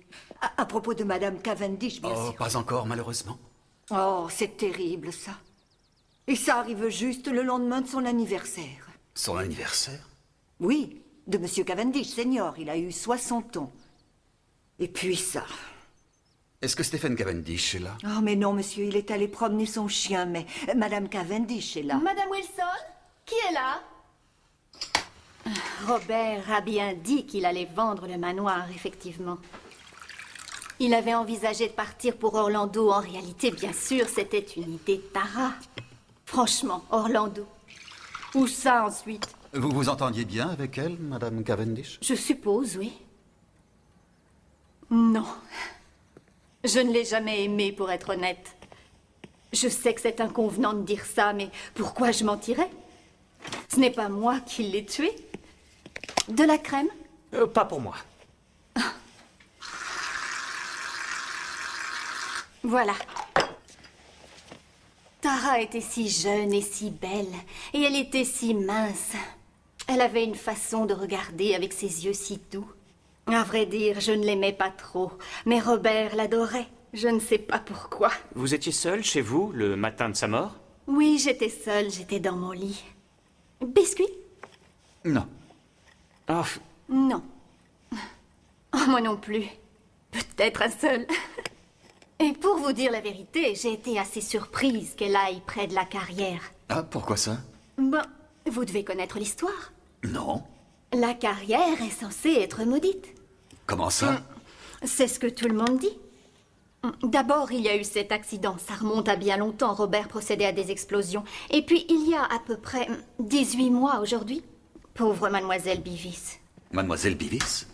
À propos de Madame Cavendish, bien sûr. Pas encore, malheureusement. Oh, c'est terrible, ça. Et ça arrive juste le lendemain de son anniversaire. Son anniversaire? Oui, de Monsieur Cavendish, senior. Il a eu 60 ans. Et puis ça. Est-ce que Stephen Cavendish est là? Oh, mais non, monsieur, il est allé promener son chien, mais Madame Cavendish est là. Madame Wilson, qui est là? Robert a bien dit qu'il allait vendre le manoir, effectivement. Il avait envisagé de partir pour Orlando. En réalité, bien sûr, c'était une idée de Tara. Franchement, Orlando. Où ça, ensuite? Vous vous entendiez bien avec elle, Madame Cavendish? Je suppose, oui. Non. Je ne l'ai jamais aimée, pour être honnête. Je sais que c'est inconvenant de dire ça, mais pourquoi je mentirais? Ce n'est pas moi qui l'ai tuée. De la crème? Pas pour moi. Voilà. Tara était si jeune et si belle, et elle était si mince. Elle avait une façon de regarder avec ses yeux si doux. À vrai dire, je ne l'aimais pas trop, mais Robert l'adorait. Je ne sais pas pourquoi. Vous étiez seul chez vous le matin de sa mort? Oui, j'étais seule, j'étais dans mon lit. Biscuit? Non. Oh. Non. Oh, moi non plus. Peut-être un seul. Et pour vous dire la vérité, j'ai été assez surprise qu'elle aille près de la carrière. Ah, pourquoi ça? Bon, vous devez connaître l'histoire. Non. La carrière est censée être maudite. Comment ça? C'est ce que tout le monde dit. D'abord, il y a eu cet accident. Ça remonte à bien longtemps. Robert procédait à des explosions. Et puis, il y a à peu près 18 mois aujourd'hui. Pauvre mademoiselle Beavis. Mademoiselle Beavis?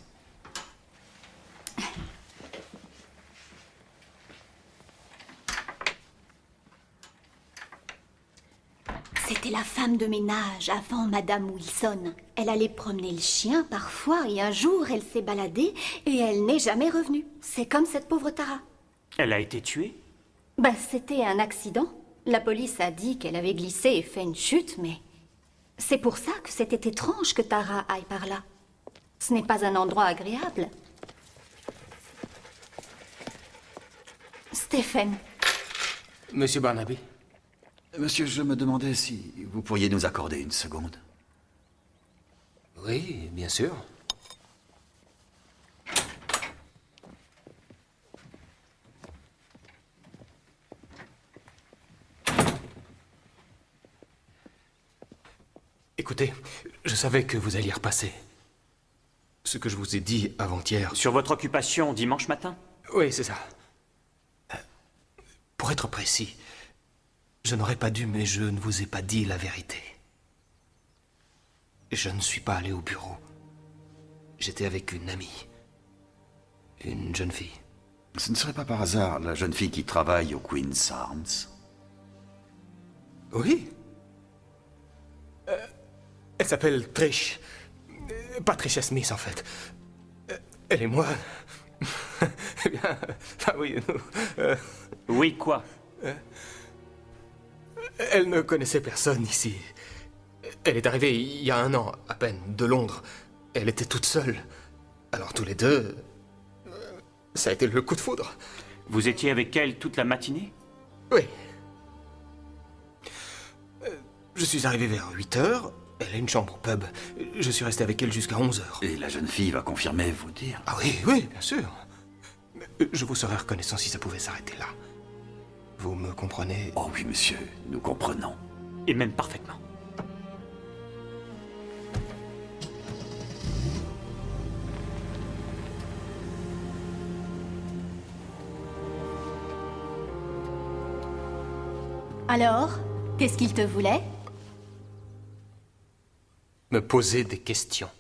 C'était la femme de ménage avant Madame Wilson. Elle allait promener le chien parfois et un jour elle s'est baladée et elle n'est jamais revenue. C'est comme cette pauvre Tara. Elle a été tuée? Bah, c'était un accident. La police a dit qu'elle avait glissé et fait une chute, mais... C'est pour ça que c'était étrange que Tara aille par là. Ce n'est pas un endroit agréable. Stephen. Monsieur Barnaby. Monsieur, je me demandais si vous pourriez nous accorder une seconde. Oui, bien sûr. Écoutez, je savais que vous alliez repasser. Ce que je vous ai dit avant-hier... Sur votre occupation dimanche matin? Oui, c'est ça. Pour être précis, je n'aurais pas dû, mais je ne vous ai pas dit la vérité. Je ne suis pas allé au bureau. J'étais avec une amie. Une jeune fille. Ce ne serait pas par hasard la jeune fille qui travaille au Queen's Arms? Oui. Elle s'appelle Trish. Patricia Smith, en fait. Elle et moi... eh bien... Ah oui, nous... Oui, quoi? Elle ne connaissait personne ici. Elle est arrivée il y a 1 an, à peine, de Londres. Elle était toute seule. Alors tous les deux... ça a été le coup de foudre. Vous étiez avec elle toute la matinée? Oui. Je suis arrivé vers 8 heures. Elle a une chambre au pub. Je suis resté avec elle jusqu'à 11 heures. Et la jeune fille va confirmer, vous dire? Ah oui, oui, bien sûr. Je vous serais reconnaissant si ça pouvait s'arrêter là. Vous me comprenez? Oh oui, monsieur, nous comprenons. Et même parfaitement. Alors, qu'est-ce qu'il te voulait? Me poser des questions.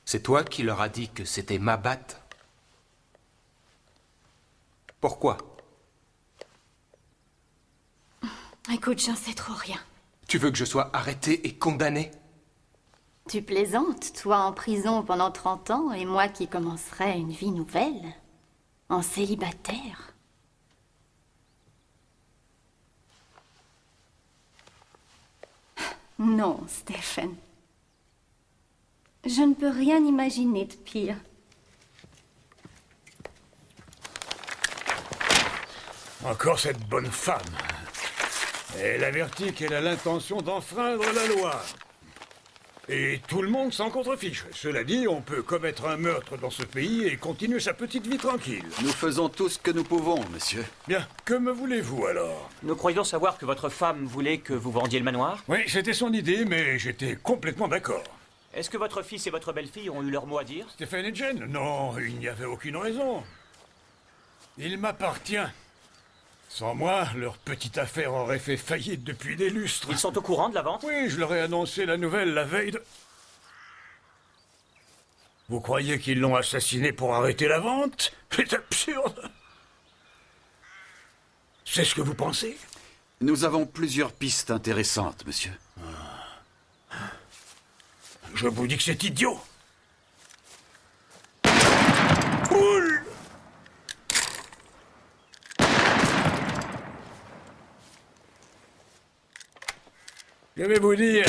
C'est toi qui leur as dit que c'était ma batte? Pourquoi? Écoute, j'en sais trop rien. Tu veux que je sois arrêté et condamné? Tu plaisantes, toi en prison pendant 30 ans et moi qui commencerai une vie nouvelle, en célibataire. Non, Stephen. Je ne peux rien imaginer de pire. Encore cette bonne femme. Elle avertit qu'elle a l'intention d'enfreindre la loi. Et tout le monde s'en contrefiche. Cela dit, on peut commettre un meurtre dans ce pays et continuer sa petite vie tranquille. Nous faisons tout ce que nous pouvons, monsieur. Bien, que me voulez-vous alors? Nous croyons savoir que votre femme voulait que vous vendiez le manoir? Oui, c'était son idée, mais j'étais complètement d'accord. Est-ce que votre fils et votre belle-fille ont eu leur mot à dire? Stephen et Jen? Non, il n'y avait aucune raison. Il m'appartient. Sans moi, leur petite affaire aurait fait faillite depuis des lustres. Ils sont au courant de la vente? Oui, je leur ai annoncé la nouvelle la veille de... Vous croyez qu'ils l'ont assassiné pour arrêter la vente? C'est absurde. C'est ce que vous pensez? Nous avons plusieurs pistes intéressantes, monsieur. Je vous dis que c'est idiot. Poule! Je vais vous dire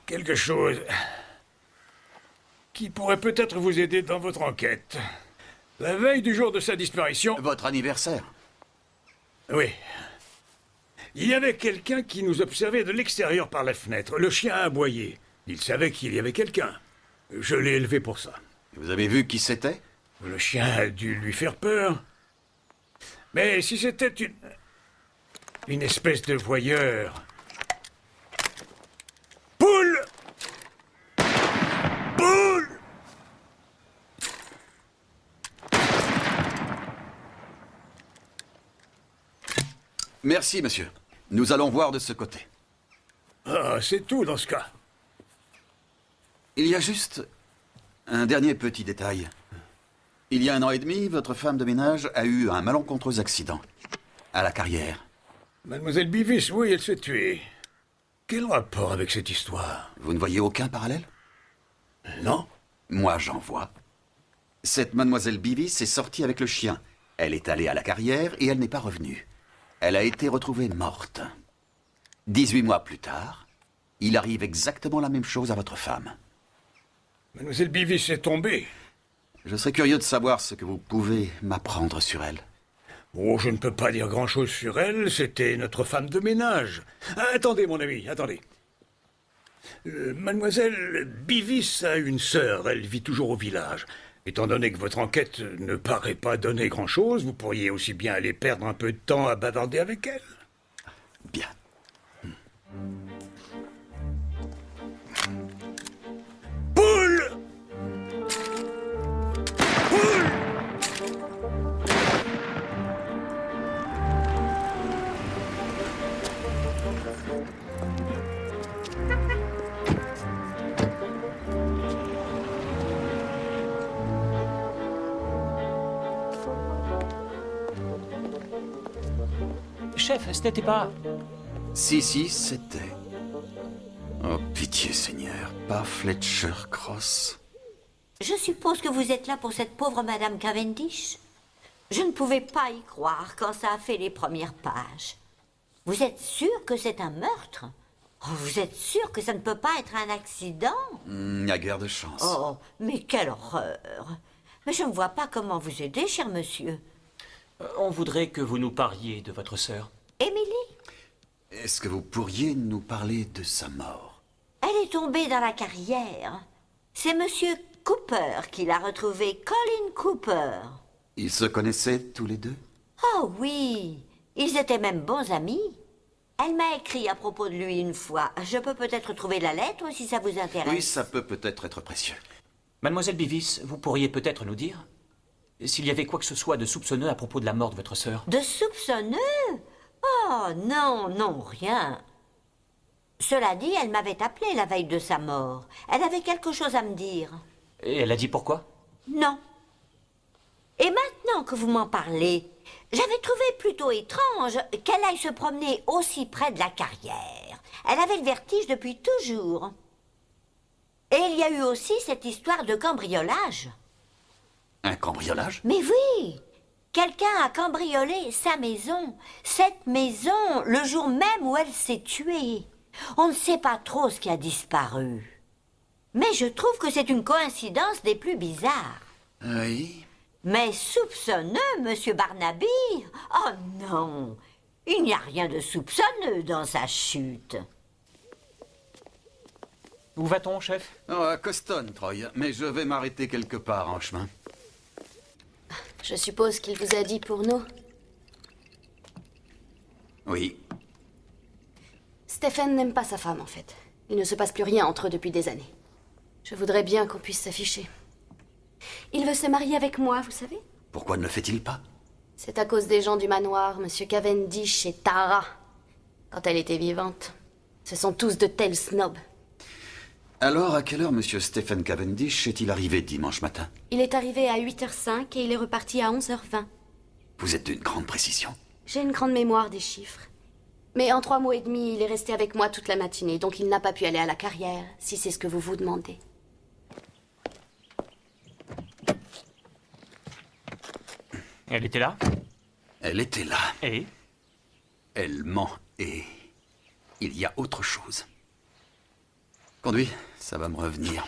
quelque chose qui pourrait peut-être vous aider dans votre enquête. La veille du jour de sa disparition... Votre anniversaire? Oui. Il y avait quelqu'un qui nous observait de l'extérieur par la fenêtre. Le chien a aboyé. Il savait qu'il y avait quelqu'un. Je l'ai élevé pour ça. Vous avez vu qui c'était? Le chien a dû lui faire peur. Mais si c'était une espèce de voyeur... Poule! Poule! Merci, monsieur. Nous allons voir de ce côté. Ah, c'est tout dans ce cas. Il y a juste un dernier petit détail. Il y a 1 an et demi, votre femme de ménage a eu un malencontreux accident à la carrière. Mademoiselle Beavis, oui, elle s'est tuée. Quel rapport avec cette histoire? Vous ne voyez aucun parallèle? Non. Moi, j'en vois. Cette mademoiselle Beavis est sortie avec le chien. Elle est allée à la carrière et elle n'est pas revenue. Elle a été retrouvée morte. 18 mois plus tard, il arrive exactement la même chose à votre femme. Mademoiselle Beavis est tombée. Je serais curieux de savoir ce que vous pouvez m'apprendre sur elle. Oh, je ne peux pas dire grand-chose sur elle, c'était notre femme de ménage. Ah, attendez, mon ami, attendez. Mademoiselle Beavis a une sœur, elle vit toujours au village. Étant donné que votre enquête ne paraît pas donner grand-chose, vous pourriez aussi bien aller perdre un peu de temps à bavarder avec elle. Bien. Poule! Poule! Chef, ce n'était pas... Si, c'était... Oh, pitié, Seigneur, pas Fletcher Cross. Je suppose que vous êtes là pour cette pauvre Madame Cavendish. Je ne pouvais pas y croire quand ça a fait les premières pages. Vous êtes sûr que c'est un meurtre? Oh, vous êtes sûr que ça ne peut pas être un accident? Il n'y a guère de chance. Oh, mais quelle horreur! Mais je ne vois pas comment vous aider, cher monsieur. On voudrait que vous nous parliez de votre sœur. Émilie? Est-ce que vous pourriez nous parler de sa mort? Elle est tombée dans la carrière. C'est monsieur Cooper qui l'a retrouvée, Colin Cooper. Ils se connaissaient tous les deux? Oh oui, ils étaient même bons amis. Elle m'a écrit à propos de lui une fois. Je peux peut-être trouver la lettre si ça vous intéresse. Oui, ça peut peut-être être précieux. Mademoiselle Beavis, vous pourriez peut-être nous dire s'il y avait quoi que ce soit de soupçonneux à propos de la mort de votre sœur? De soupçonneux? Oh non, non, rien. Cela dit, elle m'avait appelé la veille de sa mort. Elle avait quelque chose à me dire. Et elle a dit pourquoi? Non. Et maintenant que vous m'en parlez, j'avais trouvé plutôt étrange qu'elle aille se promener aussi près de la carrière. Elle avait le vertige depuis toujours. Et il y a eu aussi cette histoire de cambriolage. Un cambriolage? Mais oui! Quelqu'un a cambriolé sa maison. Cette maison, le jour même où elle s'est tuée. On ne sait pas trop ce qui a disparu. Mais je trouve que c'est une coïncidence des plus bizarres. Oui. Mais soupçonneux, monsieur Barnaby? Oh non! Il n'y a rien de soupçonneux dans sa chute. Où va-t-on, chef? Oh, à Coston, Troy, mais je vais m'arrêter quelque part en chemin. Je suppose qu'il vous a dit pour nous. Oui. Stephen n'aime pas sa femme, en fait. Il ne se passe plus rien entre eux depuis des années. Je voudrais bien qu'on puisse s'afficher. Il veut se marier avec moi, vous savez? Pourquoi ne le fait-il pas? C'est à cause des gens du manoir, Monsieur Cavendish et Tara. Quand elle était vivante. Ce sont tous de tels snobs. Alors, à quelle heure Monsieur Stephen Cavendish est-il arrivé dimanche matin? Il est arrivé à 8h05 et il est reparti à 11h20. Vous êtes d'une grande précision. J'ai une grande mémoire des chiffres. Mais en 3 mots et demi, il est resté avec moi toute la matinée, donc il n'a pas pu aller à la carrière, si c'est ce que vous vous demandez. Elle était là? Elle était là. Et? Elle ment et... il y a autre chose. Conduis, ça va me revenir.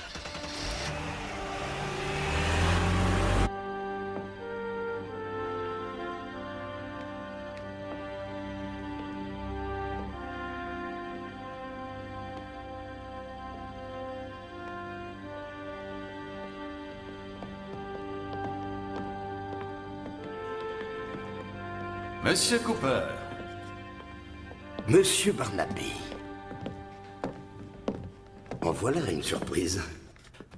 Monsieur Cooper. Monsieur Barnaby. En voilà une surprise.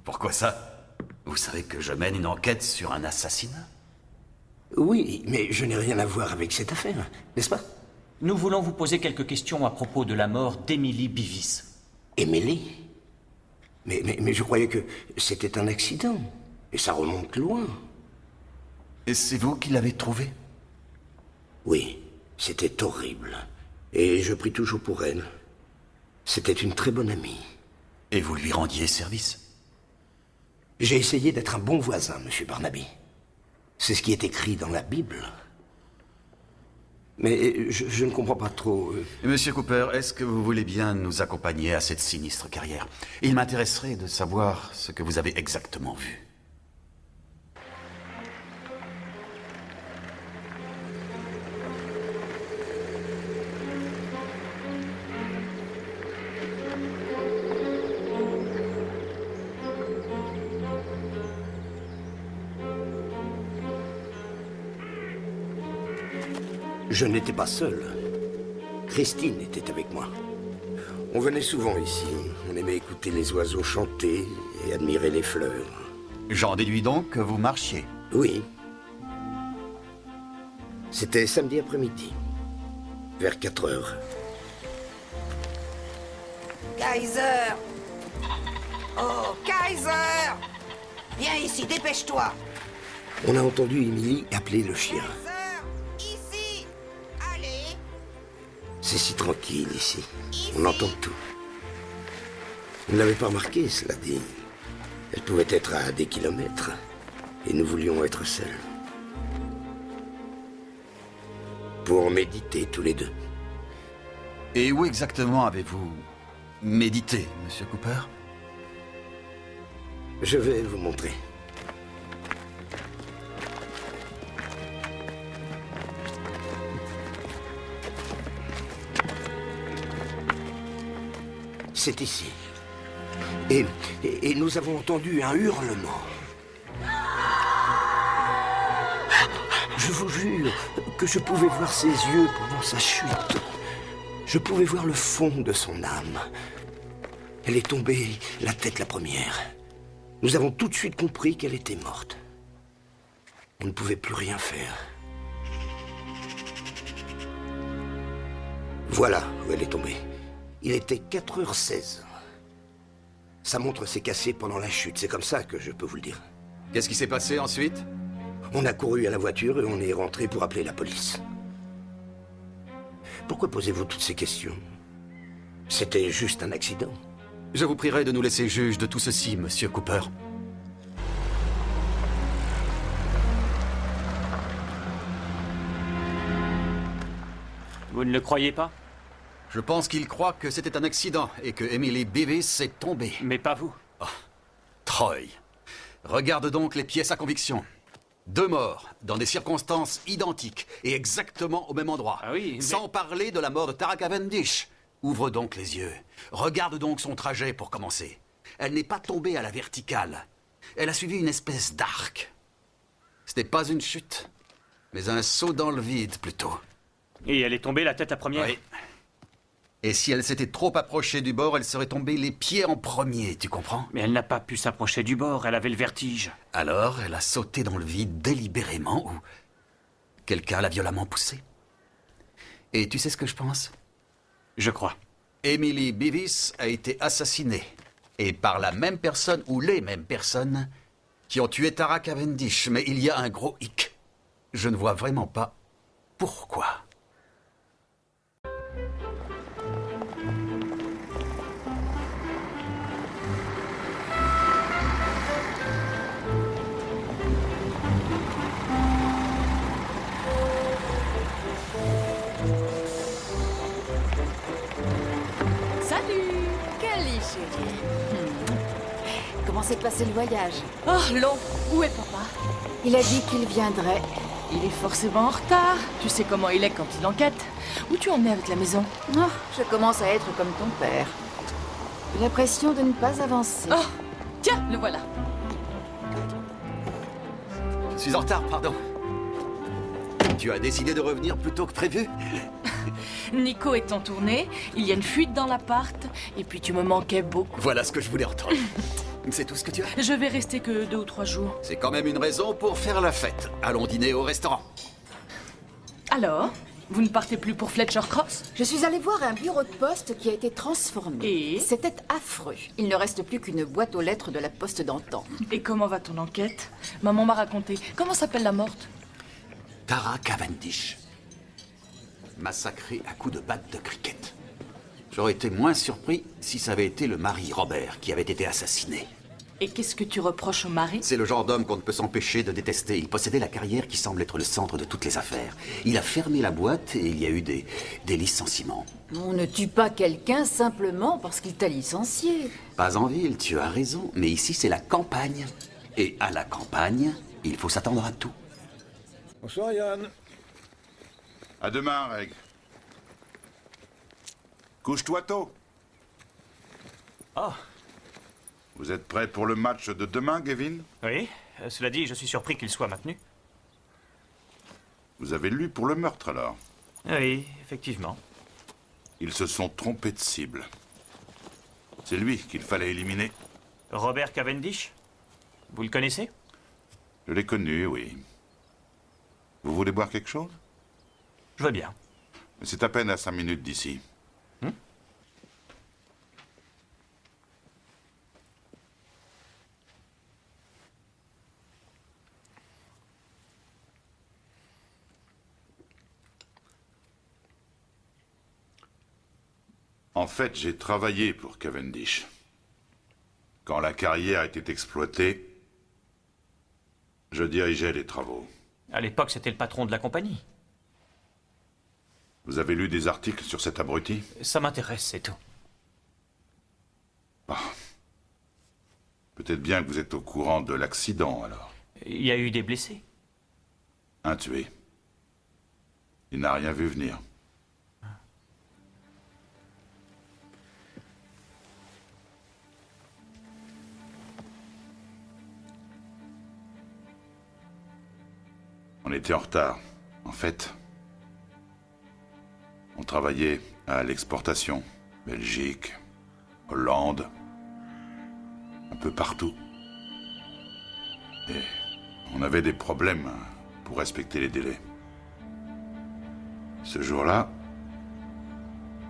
Pourquoi ça? Vous savez que je mène une enquête sur un assassinat? Oui, mais je n'ai rien à voir avec cette affaire, n'est-ce pas? Nous voulons vous poser quelques questions à propos de la mort d'Emily Beavis. Emily? Mais je croyais que c'était un accident. Et ça remonte loin. Et c'est vous qui l'avez trouvée? Oui, c'était horrible. Et je prie toujours pour elle. C'était une très bonne amie. Et vous lui rendiez service? J'ai essayé d'être un bon voisin, monsieur Barnaby. C'est ce qui est écrit dans la Bible. Mais je ne comprends pas trop... Monsieur Cooper, est-ce que vous voulez bien nous accompagner à cette sinistre carrière? Il m'intéresserait de savoir ce que vous avez exactement vu. Je n'étais pas seul. Christine était avec moi. On venait souvent ici. On aimait écouter les oiseaux chanter et admirer les fleurs. J'en déduis donc que vous marchiez. Oui. C'était samedi après-midi, vers 4 heures. Kaiser! Oh, Kaiser! Viens ici, dépêche-toi! On a entendu Emily appeler le chien. Ici! Allez! C'est si tranquille ici. On entend tout. On ne l'avait pas remarqué, cela dit. Elle pouvait être à des kilomètres. Et nous voulions être seuls. Pour méditer tous les deux. Et où exactement avez-vous médité, monsieur Cooper? Je vais vous montrer. C'est ici. Et nous avons entendu un hurlement. Je vous jure que je pouvais voir ses yeux pendant sa chute. Je pouvais voir le fond de son âme. Elle est tombée la tête la première. Nous avons tout de suite compris qu'elle était morte. On ne pouvait plus rien faire. Voilà où elle est tombée. Il était 4h16. Sa montre s'est cassée pendant la chute. C'est comme ça que je peux vous le dire. Qu'est-ce qui s'est passé ensuite? On a couru à la voiture et on est rentré pour appeler la police. Pourquoi posez-vous toutes ces questions? C'était juste un accident. Je vous prierai de nous laisser juge de tout ceci, monsieur Cooper. Vous ne le croyez pas? Je pense qu'il croit que c'était un accident et que Emily Beavis est tombée. Mais pas vous. Oh. Troy, regarde donc les pièces à conviction. 2 morts, dans des circonstances identiques et exactement au même endroit. Ah oui, mais... Sans parler de la mort de Tara Cavendish. Ouvre donc les yeux. Regarde donc son trajet pour commencer. Elle n'est pas tombée à la verticale. Elle a suivi une espèce d'arc. Ce n'est pas une chute, mais un saut dans le vide plutôt. Et elle est tombée la tête la première? Oui. Et si elle s'était trop approchée du bord, elle serait tombée les pieds en premier, tu comprends? Mais elle n'a pas pu s'approcher du bord, elle avait le vertige. Alors, elle a sauté dans le vide délibérément ou quelqu'un l'a violemment poussée. Et tu sais ce que je pense? Je crois. Emily Beavis a été assassinée. Et par la même personne ou les mêmes personnes qui ont tué Tara Cavendish. Mais il y a un gros hic. Je ne vois vraiment pas pourquoi. Comment s'est passé le voyage? Oh, long. Où est papa? Il a dit qu'il viendrait. Il est forcément en retard. Tu sais comment il est quand il enquête. Où tu en es avec la maison? Oh, je commence à être comme ton père. J'ai l'impression de ne pas avancer. Oh, tiens, le voilà. Je suis en retard, pardon. Tu as décidé de revenir plus tôt que prévu? Nico est en tournée, il y a une fuite dans l'appart, et puis tu me manquais beaucoup. Voilà ce que je voulais entendre. C'est tout ce que tu as? Je vais rester que 2 ou 3 jours. C'est quand même une raison pour faire la fête. Allons dîner au restaurant. Alors, vous ne partez plus pour Fletcher Cross? Je suis allée voir un bureau de poste qui a été transformé. Et? C'était affreux. Il ne reste plus qu'une boîte aux lettres de la poste d'antan. Et comment va ton enquête? Maman m'a raconté. Comment s'appelle la morte? Tara Cavendish. Massacrée à coups de batte de cricket. J'aurais été moins surpris si ça avait été le mari Robert qui avait été assassiné. Et qu'est-ce que tu reproches au mari? C'est le genre d'homme qu'on ne peut s'empêcher de détester. Il possédait la carrière qui semble être le centre de toutes les affaires. Il a fermé la boîte et il y a eu des licenciements. On ne tue pas quelqu'un simplement parce qu'il t'a licencié. Pas en ville, tu as raison, mais ici c'est la campagne. Et à la campagne, il faut s'attendre à tout. Bonsoir Yann. À demain, Reg. Couche-toi tôt. Oh. Vous êtes prêt pour le match de demain, Gavin? Oui, cela dit, je suis surpris qu'il soit maintenu. Vous avez lu pour le meurtre, alors? Oui, effectivement. Ils se sont trompés de cible. C'est lui qu'il fallait éliminer. Robert Cavendish? Vous le connaissez? Je l'ai connu, oui. Vous voulez boire quelque chose? Je veux bien. Mais c'est à peine à 5 minutes d'ici. En fait, j'ai travaillé pour Cavendish. Quand la carrière était exploitée, je dirigeais les travaux. À l'époque, c'était le patron de la compagnie. Vous avez lu des articles sur cet abruti? Ça m'intéresse, c'est tout. Ah. Peut-être bien que vous êtes au courant de l'accident, alors. Il y a eu des blessés? Un tué. Il n'a rien vu venir. On était en retard. En fait, on travaillait à l'exportation. Belgique, Hollande, un peu partout. Et on avait des problèmes pour respecter les délais. Ce jour-là,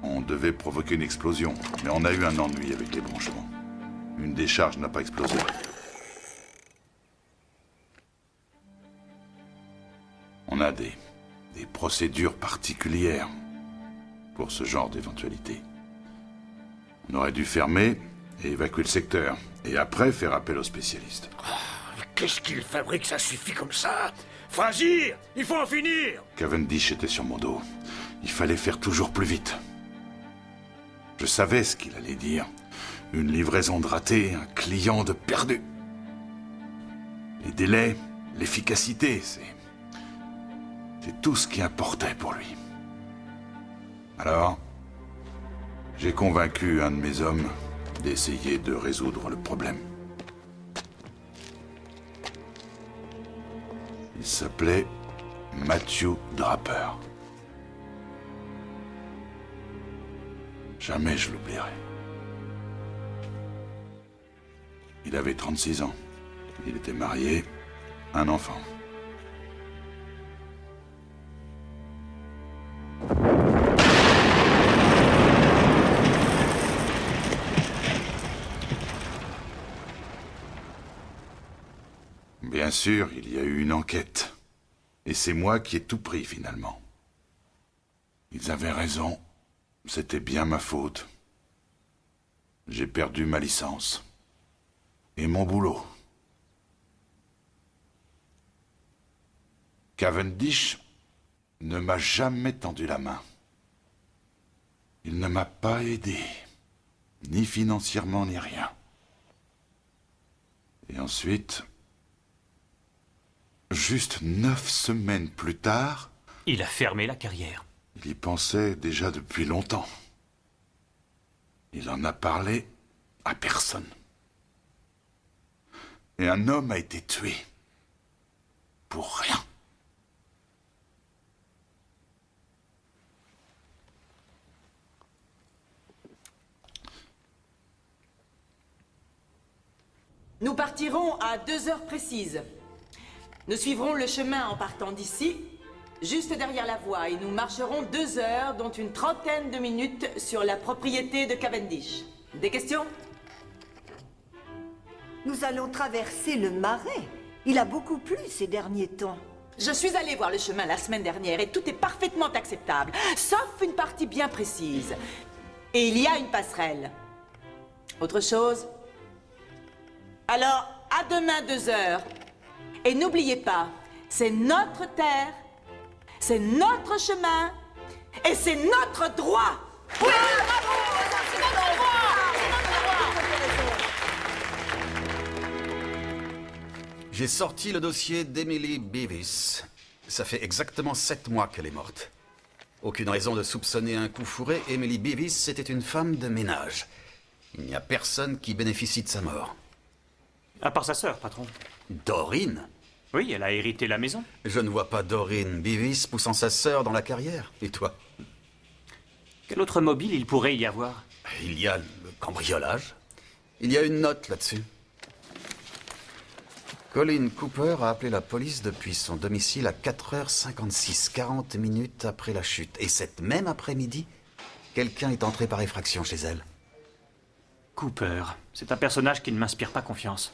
on devait provoquer une explosion, mais on a eu un ennui avec les branchements. Une décharge n'a pas explosé. On a des procédures particulières pour ce genre d'éventualité. On aurait dû fermer et évacuer le secteur, et après faire appel aux spécialistes. Qu'est-ce qu'il fabrique, ça suffit comme ça? Frasir, il faut en finir! Cavendish était sur mon dos. Il fallait faire toujours plus vite. Je savais ce qu'il allait dire. Une livraison de raté, un client de perdu. Les délais, l'efficacité, c'est tout ce qui importait pour lui. Alors, j'ai convaincu un de mes hommes d'essayer de résoudre le problème. Il s'appelait Matthew Draper. Jamais je l'oublierai. Il avait 36 ans. Il était marié, un enfant. Bien sûr, il y a eu une enquête. Et c'est moi qui ai tout pris, finalement. Ils avaient raison. C'était bien ma faute. J'ai perdu ma licence. Et mon boulot. Cavendish ne m'a jamais tendu la main. Il ne m'a pas aidé. Ni financièrement, ni rien. Et ensuite... Juste 9 semaines plus tard... Il a fermé la carrière. Il y pensait déjà depuis longtemps. Il en a parlé à personne. Et un homme a été tué. Pour rien. Nous partirons à 2 heures précises. Nous suivrons le chemin en partant d'ici, juste derrière la voie, et nous marcherons 2 heures, dont une trentaine de minutes, sur la propriété de Cavendish. Des questions? Nous allons traverser le marais. Il a beaucoup plu ces derniers temps. Je suis allée voir le chemin la semaine dernière, et tout est parfaitement acceptable, sauf une partie bien précise. Et il y a une passerelle. Autre chose? Alors, à demain 2h. Et n'oubliez pas, c'est notre terre, c'est notre chemin, et c'est notre droit. Oui, bravo, c'est notre droit. J'ai sorti le dossier d'Emily Beavis. Ça fait exactement 7 mois qu'elle est morte. Aucune raison de soupçonner un coup fourré. Emily Beavis était une femme de ménage. Il n'y a personne qui bénéficie de sa mort. À part sa sœur, patron. Dorine? Oui, elle a hérité la maison. Je ne vois pas Dorine Beavis poussant sa sœur dans la carrière. Et toi? Quel autre mobile il pourrait y avoir? Il y a le cambriolage. Il y a une note là-dessus. Colin Cooper a appelé la police depuis son domicile à 4h56, 40 minutes après la chute. Et cette même après-midi, quelqu'un est entré par effraction chez elle. Cooper, c'est un personnage qui ne m'inspire pas confiance.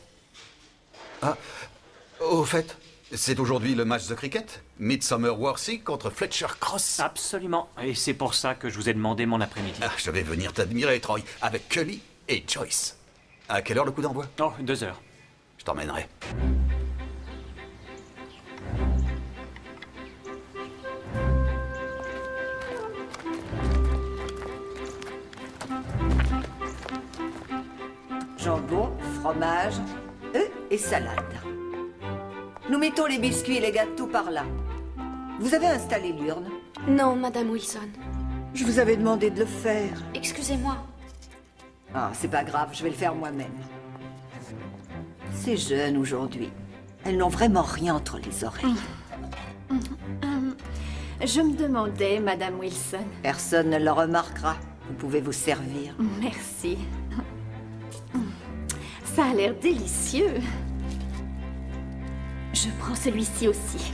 Ah, au fait, c'est aujourd'hui le match de cricket. Midsummer Worthy contre Fletcher Cross. Absolument, et c'est pour ça que je vous ai demandé mon après-midi. Ah, je vais venir t'admirer, Troy, avec Cully et Joyce. À quelle heure le coup d'envoi? Oh, 2h. Je t'emmènerai. Jambon, fromage, œufs et salade. Nous mettons les biscuits et les gâteaux par là. Vous avez installé l'urne? Non, Madame Wilson. Je vous avais demandé de le faire. Excusez-moi. Ah, c'est pas grave, je vais le faire moi-même. Ces jeunes aujourd'hui, elles n'ont vraiment rien entre les oreilles. Je me demandais, Madame Wilson. Personne ne le remarquera. Vous pouvez vous servir. Merci. Ça a l'air délicieux. Je prends celui-ci aussi.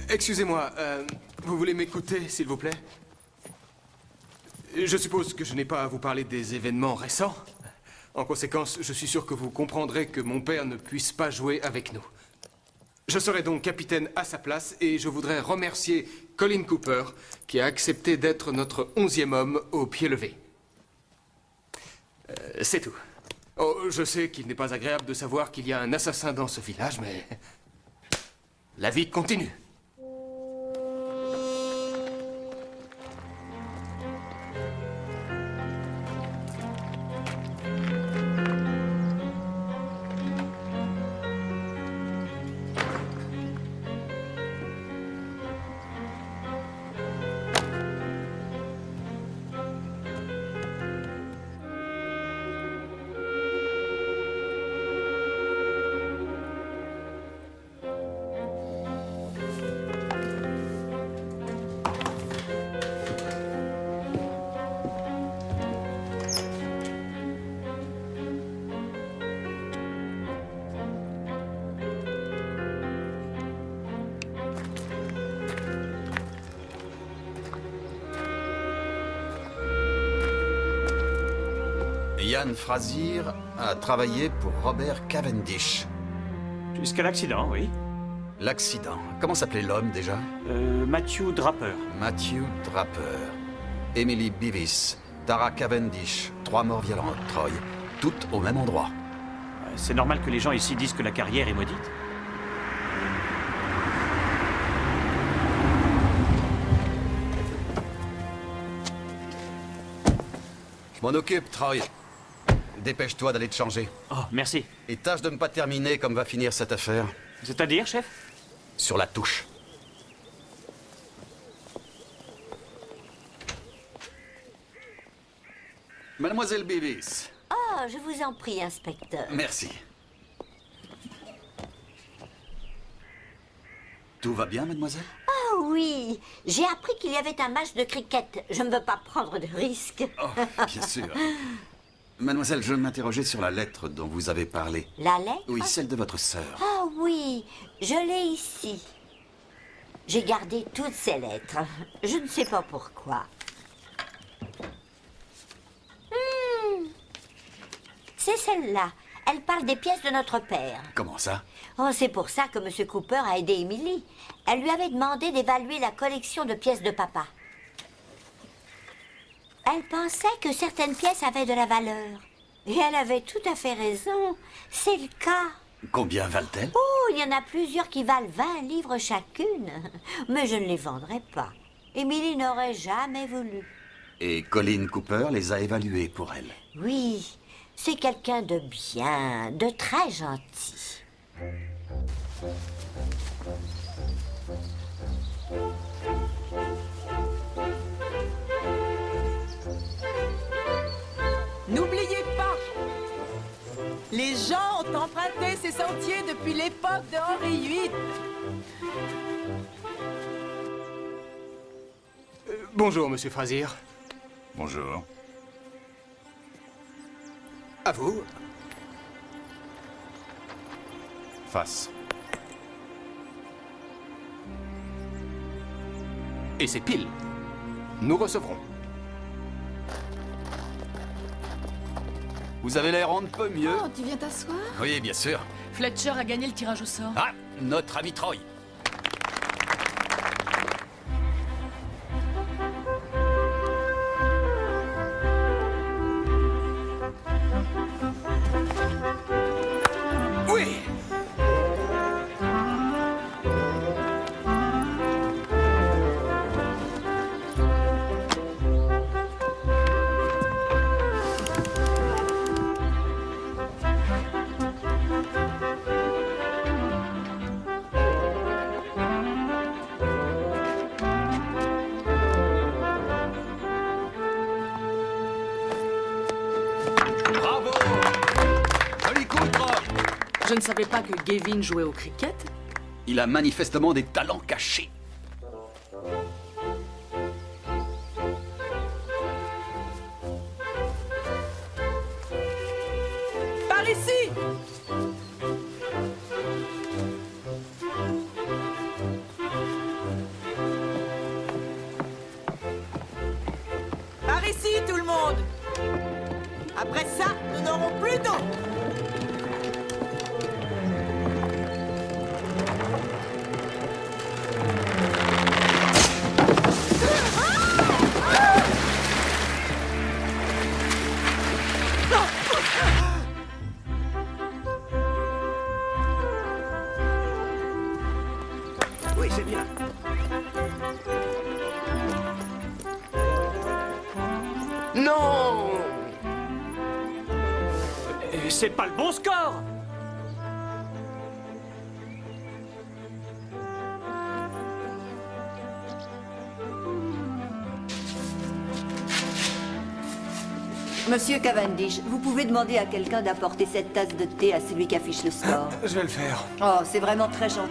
Excusez-moi, vous voulez m'écouter, s'il vous plaît? Je suppose que je n'ai pas à vous parler des événements récents. En conséquence, je suis sûr que vous comprendrez que mon père ne puisse pas jouer avec nous. Je serai donc capitaine à sa place et je voudrais remercier Colin Cooper qui a accepté d'être notre 11e homme au pied levé. C'est tout. Oh, je sais qu'il n'est pas agréable de savoir qu'il y a un assassin dans ce village, mais la vie continue. Ian Frazier a travaillé pour Robert Cavendish. Jusqu'à l'accident, oui. L'accident. Comment s'appelait l'homme déjà? Matthew Draper. Matthew Draper. Emily Beavis. Tara Cavendish. 3 morts violentes, Troy. Toutes au même endroit. C'est normal que les gens ici disent que la carrière est maudite. Je m'en occupe, Troy. Dépêche-toi d'aller te changer. Oh, merci. Et tâche de ne pas terminer comme va finir cette affaire. C'est-à-dire, chef? Sur la touche. Mademoiselle Beavis. Oh, je vous en prie, inspecteur. Merci. Tout va bien, mademoiselle? Oh oui, j'ai appris qu'il y avait un match de cricket. Je ne veux pas prendre de risques. Oh, bien sûr. Mademoiselle, je m'interrogeais sur la lettre dont vous avez parlé. La lettre? Oui, celle de votre sœur. Oh oui, je l'ai ici. J'ai gardé toutes ces lettres. Je ne sais pas pourquoi. C'est celle-là. Elle parle des pièces de notre père. Comment ça? Oh, c'est pour ça que M. Cooper a aidé Emily. Elle lui avait demandé d'évaluer la collection de pièces de papa. Elle pensait que certaines pièces avaient de la valeur. Et elle avait tout à fait raison. C'est le cas. Combien valent-elles? Oh, il y en a plusieurs qui valent 20 livres chacune. Mais je ne les vendrai pas. Émilie n'aurait jamais voulu. Et Colin Cooper les a évaluées pour elle. Oui, c'est quelqu'un de bien, de très gentil. N'oubliez pas, les gens ont emprunté ces sentiers depuis l'époque de Henri VIII. Bonjour, monsieur Frazier. Bonjour. À vous. Face. Et c'est pile. Nous recevrons. Vous avez l'air un peu mieux. Oh, tu viens t'asseoir? Oui, bien sûr. Fletcher a gagné le tirage au sort. Ah, notre ami Troy. Oui. Bravo. Joli coup, Troy. Je ne savais pas que Gavin jouait au cricket. Il a manifestement des talents cachés. Par ici! Par ici, tout le monde! Après ça, nous n'aurons plus d'eau! Oui, c'est bien. Non! C'est pas le bon score! Monsieur Cavendish, vous pouvez demander à quelqu'un d'apporter cette tasse de thé à celui qui affiche le score. Je vais le faire. Oh, c'est vraiment très gentil.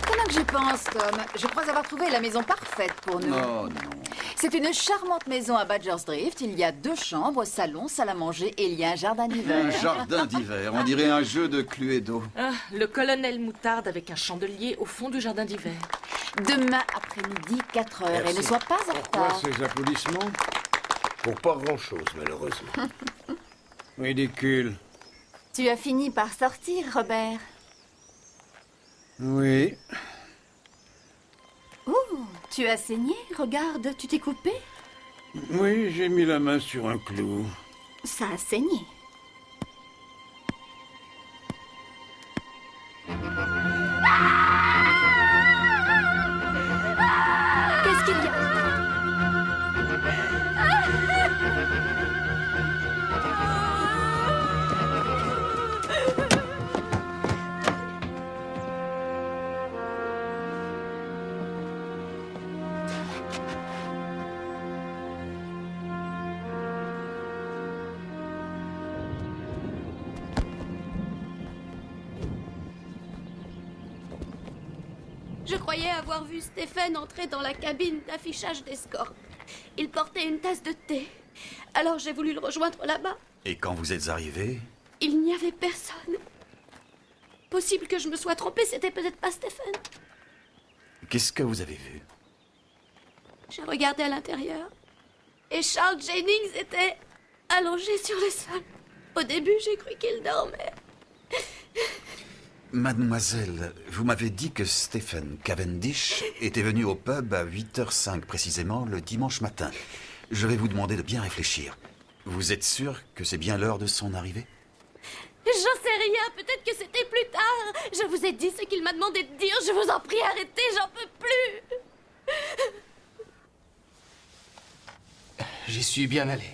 Pendant que j'y pense, Tom, je crois avoir trouvé la maison parfaite pour nous. Oh non. C'est une charmante maison à Badger's Drift. Il y a 2 chambres, salon, salle à manger et il y a un jardin d'hiver. Un jardin d'hiver, on dirait un jeu de Cluedo. Ah, le colonel Moutarde avec un chandelier au fond du jardin d'hiver. Demain après-midi, 4 heures. Et ne sois pas en Pourquoi retard. ces applaudissements? Pour pas grand-chose, malheureusement. Ridicule. Tu as fini par sortir, Robert. Oui. Oh, tu as saigné? Regarde, tu t'es coupé? Oui, j'ai mis la main sur un clou. Ça a saigné. Qu'est-ce qu'il y a? Je croyais avoir vu Stephen entrer dans la cabine d'affichage d'escorte. Il portait une tasse de thé. Alors j'ai voulu le rejoindre là-bas. Et quand vous êtes arrivé, Il n'y avait personne. Possible que je me sois trompée, c'était peut-être pas Stephen. qu'est-ce que vous avez vu? J'ai regardé à l'intérieur. Et Charles Jennings était allongé sur le sol. Au début, j'ai cru qu'il dormait. Mademoiselle, vous m'avez dit que Stephen Cavendish était venu au pub à 8h05 précisément le dimanche matin. Je vais vous demander de bien réfléchir. Vous êtes sûr que c'est bien l'heure de son arrivée? J'en sais rien, peut-être que c'était plus tard. Je vous ai dit ce qu'il m'a demandé de dire. Je vous en prie, arrêtez, j'en peux plus. J'y suis bien allé.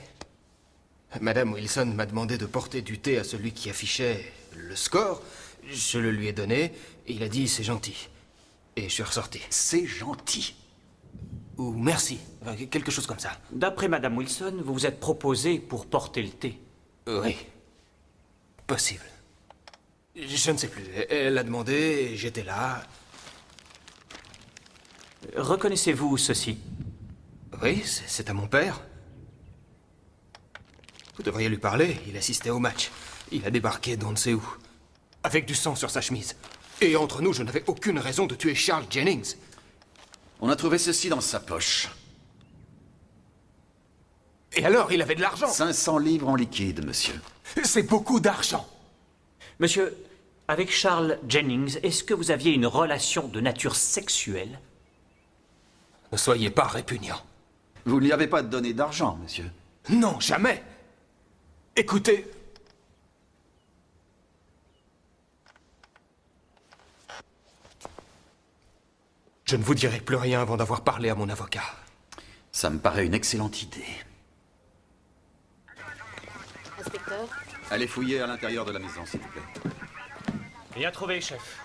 Madame Wilson m'a demandé de porter du thé à celui qui affichait le score. Je le lui ai donné, et il a dit c'est gentil. Et je suis ressorti. C'est gentil. Ou merci, enfin, quelque chose comme ça. D'après Madame Wilson, vous vous êtes proposé pour porter le thé. Oui. Possible. Je ne sais plus. Elle a demandé, et j'étais là. Reconnaissez-vous ceci? Oui, c'est à mon père. Vous devriez lui parler, il assistait au match. Il a débarqué d'on ne sait où. Avec du sang sur sa chemise. Et entre nous, je n'avais aucune raison de tuer Charles Jennings. On a trouvé ceci dans sa poche. Et alors, il avait de l'argent? 500 livres en liquide, monsieur. C'est beaucoup d'argent. Monsieur, avec Charles Jennings, est-ce que vous aviez une relation de nature sexuelle? Ne soyez pas répugnant. Vous ne lui avez pas donné d'argent, monsieur? Non, jamais. Écoutez... Je ne vous dirai plus rien avant d'avoir parlé à mon avocat. Ça me paraît une excellente idée. Inspecteur? Allez fouiller à l'intérieur de la maison, s'il vous plaît. Bien trouvé, chef.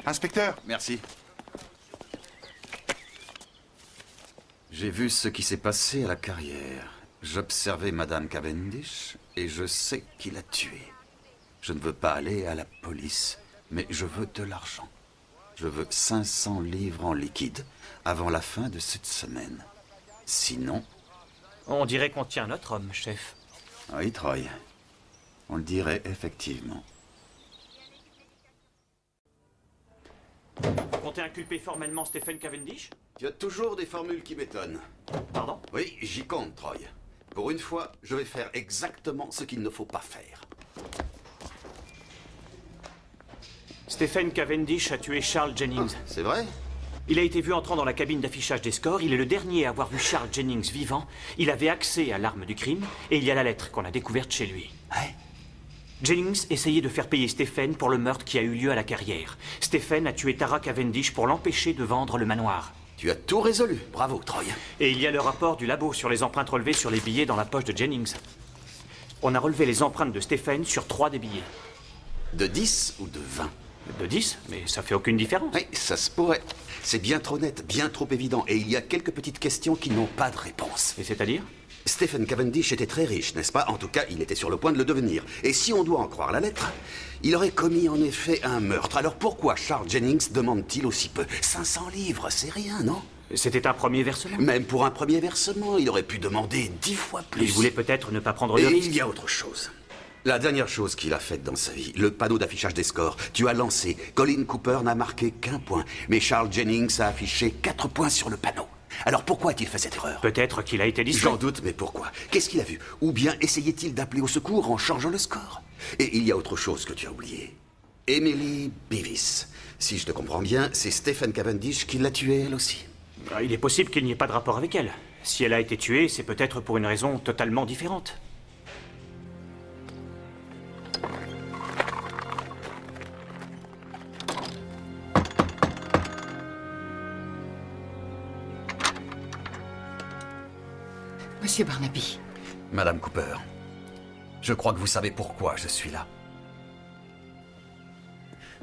Inspecteur! Merci. J'ai vu ce qui s'est passé à la carrière. J'observais Madame Cavendish et je sais qui l'a tué. Je ne veux pas aller à la police, mais je veux de l'argent. Je veux 500 livres en liquide avant la fin de cette semaine. Sinon... On dirait qu'on tient notre homme, chef. Oui, Troy. On le dirait effectivement. Vous comptez inculper formellement Stephen Cavendish? Tu as toujours des formules qui m'étonnent. Pardon? Oui, j'y compte, Troy. Pour une fois, je vais faire exactement ce qu'il ne faut pas faire. Stephen Cavendish a tué Charles Jennings. Ah, c'est vrai? Il a été vu entrant dans la cabine d'affichage des scores. Il est le dernier à avoir vu Charles Jennings vivant. Il avait accès à l'arme du crime. Et il y a la lettre qu'on a découverte chez lui. Ouais. Jennings essayait de faire payer Stephen pour le meurtre qui a eu lieu à la carrière. Stephen a tué Tara Cavendish pour l'empêcher de vendre le manoir. Tu as tout résolu. Bravo, Troy. Et il y a le rapport du labo sur les empreintes relevées sur les billets dans la poche de Jennings. On a relevé les empreintes de Stephen sur 3 des billets. De 10 ou de 20? De 10, mais ça fait aucune différence. Oui, ça se pourrait. C'est bien trop net, bien trop évident. Et il y a quelques petites questions qui n'ont pas de réponse. Et c'est-à-dire? Stephen Cavendish était très riche, n'est-ce pas? En tout cas, il était sur le point de le devenir. Et si on doit en croire la lettre, il aurait commis en effet un meurtre. Alors pourquoi Charles Jennings demande-t-il aussi peu? 500 livres, c'est rien, non? C'était un premier versement. Même pour un premier versement, il aurait pu demander 10 fois plus. Il voulait peut-être ne pas prendre de Et risque. il y a autre chose. La dernière chose qu'il a faite dans sa vie, le panneau d'affichage des scores. Tu as lancé. Colin Cooper n'a marqué qu'1 point. Mais Charles Jennings a affiché 4 points sur le panneau. Alors pourquoi a-t-il fait cette erreur? Peut-être qu'il a été distrait. J'en doute, mais pourquoi? Qu'est-ce qu'il a vu? Ou bien essayait-il d'appeler au secours en changeant le score? Et il y a autre chose que tu as oublié. Emily Beavis. Si je te comprends bien, c'est Stephen Cavendish qui l'a tuée elle aussi. Il est possible qu'il n'y ait pas de rapport avec elle. Si elle a été tuée, c'est peut-être pour une raison totalement différente. Monsieur Barnaby. Madame Cooper, je crois que vous savez pourquoi je suis là.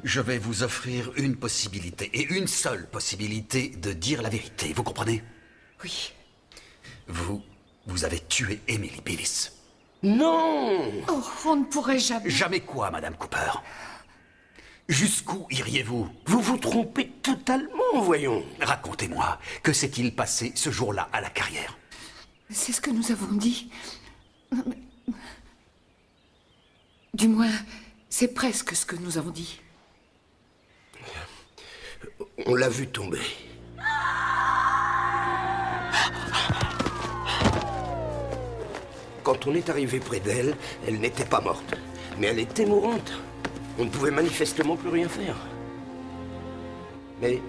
Je vais vous offrir une possibilité, et une seule possibilité, de dire la vérité. Vous comprenez? Oui. Vous avez tué Emily Beavis. Non! Oh, on ne pourrait jamais... Jamais quoi, Madame Cooper? Jusqu'où iriez-vous? Vous vous trompez totalement, voyons. Racontez-moi, que s'est-il passé ce jour-là à la carrière? C'est ce que nous avons dit. Du moins, c'est presque ce que nous avons dit. On l'a vu tomber. Quand on est arrivé près d'elle, elle n'était pas morte. Mais elle était mourante. On ne pouvait manifestement plus rien faire. Mais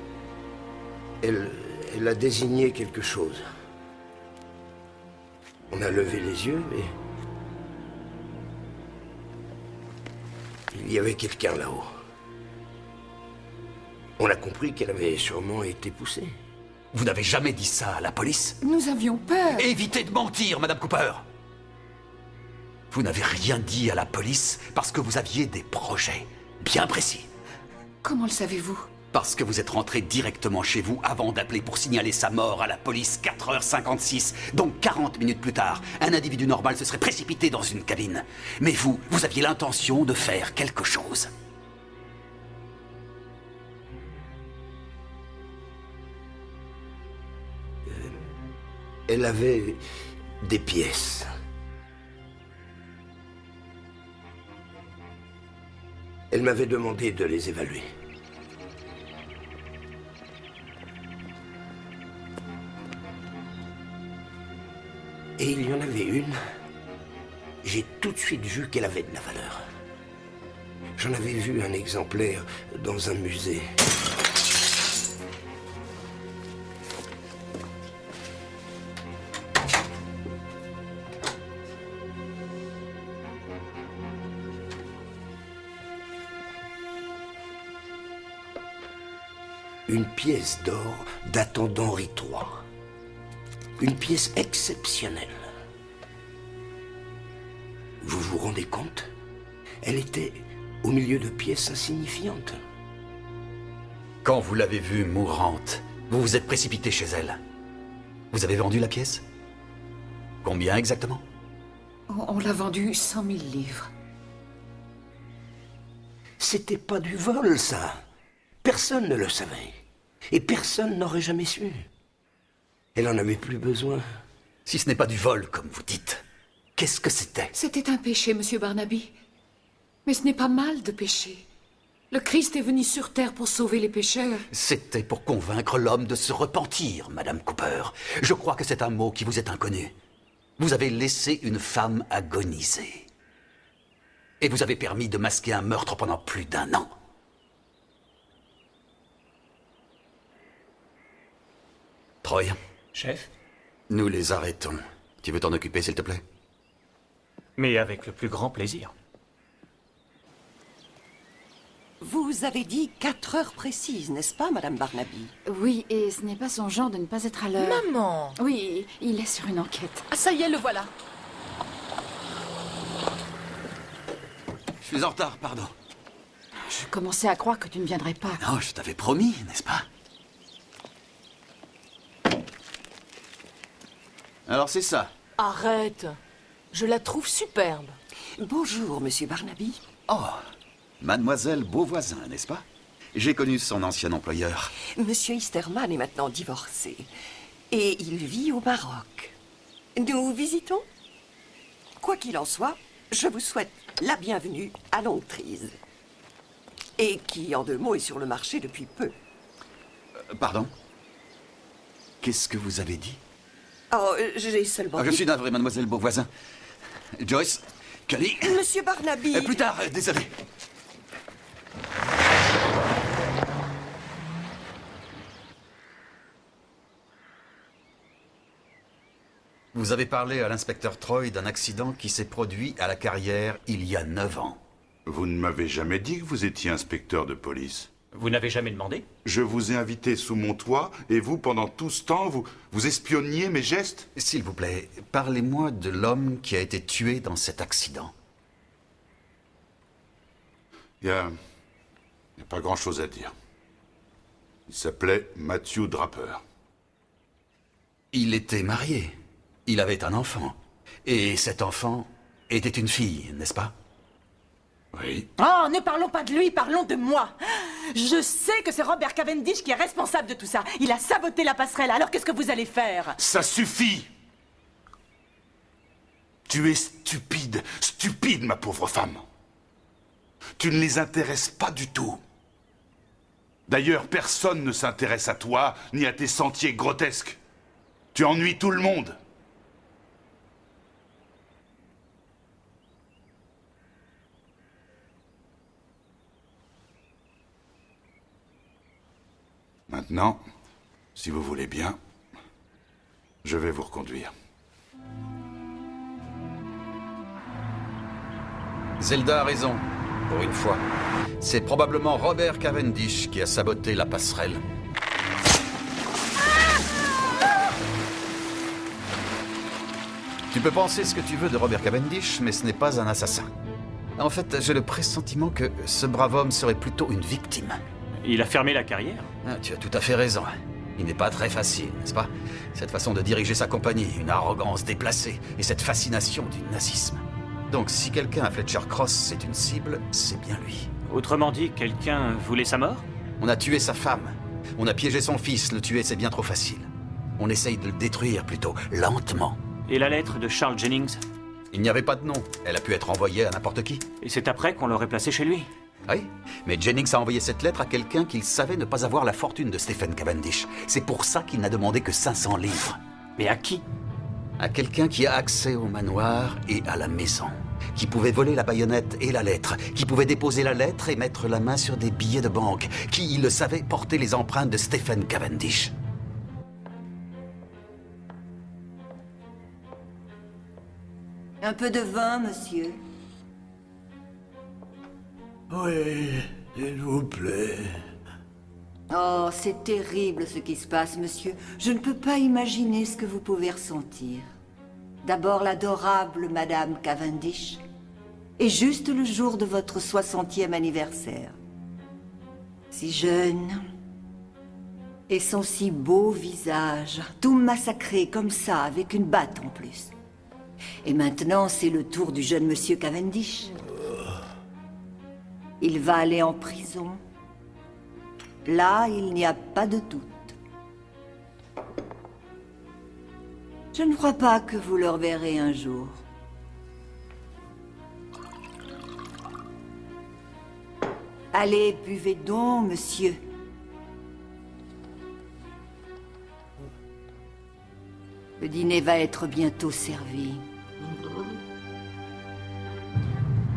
elle a désigné quelque chose. On a levé les yeux et... il y avait quelqu'un là-haut. On a compris qu'elle avait sûrement été poussée. Vous n'avez jamais dit ça à la police? Nous avions peur. Évitez de mentir, Madame Cooper. Vous n'avez rien dit à la police parce que vous aviez des projets bien précis. Comment le savez-vous? Parce que vous êtes rentré directement chez vous avant d'appeler pour signaler sa mort à la police 4h56. Donc 40 minutes plus tard, un individu normal se serait précipité dans une cabine. Mais vous aviez l'intention de faire quelque chose. Elle avait des pièces. Elle m'avait demandé de les évaluer. Et il y en avait une, j'ai tout de suite vu qu'elle avait de la valeur. J'en avais vu un exemplaire dans un musée. Une pièce d'or datant d'Henri III. Une pièce exceptionnelle. Vous vous rendez compte? Elle était au milieu de pièces insignifiantes. Quand vous l'avez vue mourante, vous vous êtes précipité chez elle. Vous avez vendu la pièce? Combien exactement? On l'a vendue 100 000 livres. C'était pas du vol, ça. Personne ne le savait. Et personne n'aurait jamais su. Elle en avait plus besoin. Si ce n'est pas du vol, comme vous dites, qu'est-ce que c'était? C'était un péché, Monsieur Barnaby. Mais ce n'est pas mal de pécher. Le Christ est venu sur terre pour sauver les pécheurs. C'était pour convaincre l'homme de se repentir, Madame Cooper. Je crois que c'est un mot qui vous est inconnu. Vous avez laissé une femme agoniser. Et vous avez permis de masquer un meurtre pendant plus d'1 an. Troy. Chef? Nous les arrêtons. Tu veux t'en occuper, s'il te plaît? Mais avec le plus grand plaisir. Vous avez dit 4 heures précises, n'est-ce pas, Madame Barnaby? Oui, et ce n'est pas son genre de ne pas être à l'heure. Maman! Oui, il est sur une enquête. Ah, ça y est, le voilà. Je suis en retard, pardon. Je commençais à croire que tu ne viendrais pas. Non, je t'avais promis, n'est-ce pas? Alors c'est ça. Arrête. Je la trouve superbe. Bonjour, Monsieur Barnaby. Oh, Mademoiselle Beauvoisin, n'est-ce pas? J'ai connu son ancien employeur. Monsieur Easterman est maintenant divorcé. Et il vit au Maroc. Nous visitons? Quoi qu'il en soit, je vous souhaite la bienvenue à Longtrees. Et qui, en 2 mots, est sur le marché depuis peu. Pardon? Qu'est-ce que vous avez dit? Oh, j'ai seulement Je dit... suis navré, Mademoiselle Beauvoisin. Joyce, Kelly... Monsieur Barnaby... Plus tard, désolé. Vous avez parlé à l'inspecteur Troy d'un accident qui s'est produit à la carrière il y a 9 ans. Vous ne m'avez jamais dit que vous étiez inspecteur de police. Vous n'avez jamais demandé? Je vous ai invité sous mon toit, et vous, pendant tout ce temps, vous espionniez mes gestes? S'il vous plaît, parlez-moi de l'homme qui a été tué dans cet accident. Il n'y a pas grand-chose à dire. Il s'appelait Matthew Draper. Il était marié. Il avait un enfant. Et cet enfant était une fille, n'est-ce pas? Oui. Oh, ne parlons pas de lui, parlons de moi. Je sais que c'est Robert Cavendish qui est responsable de tout ça. Il a saboté la passerelle, alors qu'est-ce que vous allez faire? Ça suffit! Tu es stupide, stupide, ma pauvre femme. Tu ne les intéresses pas du tout. D'ailleurs, personne ne s'intéresse à toi, ni à tes sentiers grotesques. Tu ennuies tout le monde. Maintenant, si vous voulez bien, je vais vous reconduire. Zelda a raison, pour une fois. C'est probablement Robert Cavendish qui a saboté la passerelle. Tu peux penser ce que tu veux de Robert Cavendish, mais ce n'est pas un assassin. En fait, j'ai le pressentiment que ce brave homme serait plutôt une victime. Il a fermé la carrière. Ah, tu as tout à fait raison. Il n'est pas très facile, n'est-ce pas? Cette façon de diriger sa compagnie, une arrogance déplacée, et cette fascination du nazisme. Donc si quelqu'un à Fletcher Cross c'est une cible, c'est bien lui. Autrement dit, quelqu'un voulait sa mort? On a tué sa femme. On a piégé son fils. Le tuer, c'est bien trop facile. On essaye de le détruire plutôt, lentement. Et la lettre de Charles Jennings? Il n'y avait pas de nom. Elle a pu être envoyée à n'importe qui. Et c'est après qu'on l'aurait placée chez lui? Oui, mais Jennings a envoyé cette lettre à quelqu'un qu'il savait ne pas avoir la fortune de Stephen Cavendish. C'est pour ça qu'il n'a demandé que 500 livres. Mais à qui? À quelqu'un qui a accès au manoir et à la maison. Qui pouvait voler la baïonnette et la lettre. Qui pouvait déposer la lettre et mettre la main sur des billets de banque. Qui, il le savait, portait les empreintes de Stephen Cavendish. Un peu de vin, monsieur. Oui, s'il vous plaît. Oh, c'est terrible ce qui se passe, monsieur. Je ne peux pas imaginer ce que vous pouvez ressentir. D'abord l'adorable Madame Cavendish, et juste le jour de votre 60e anniversaire. Si jeune, et son si beau visage, tout massacré comme ça, avec une batte en plus. Et maintenant, c'est le tour du jeune monsieur Cavendish. Il va aller en prison. Là, il n'y a pas de doute. Je ne crois pas que vous le reverrez un jour. Allez, buvez donc, monsieur. Le dîner va être bientôt servi.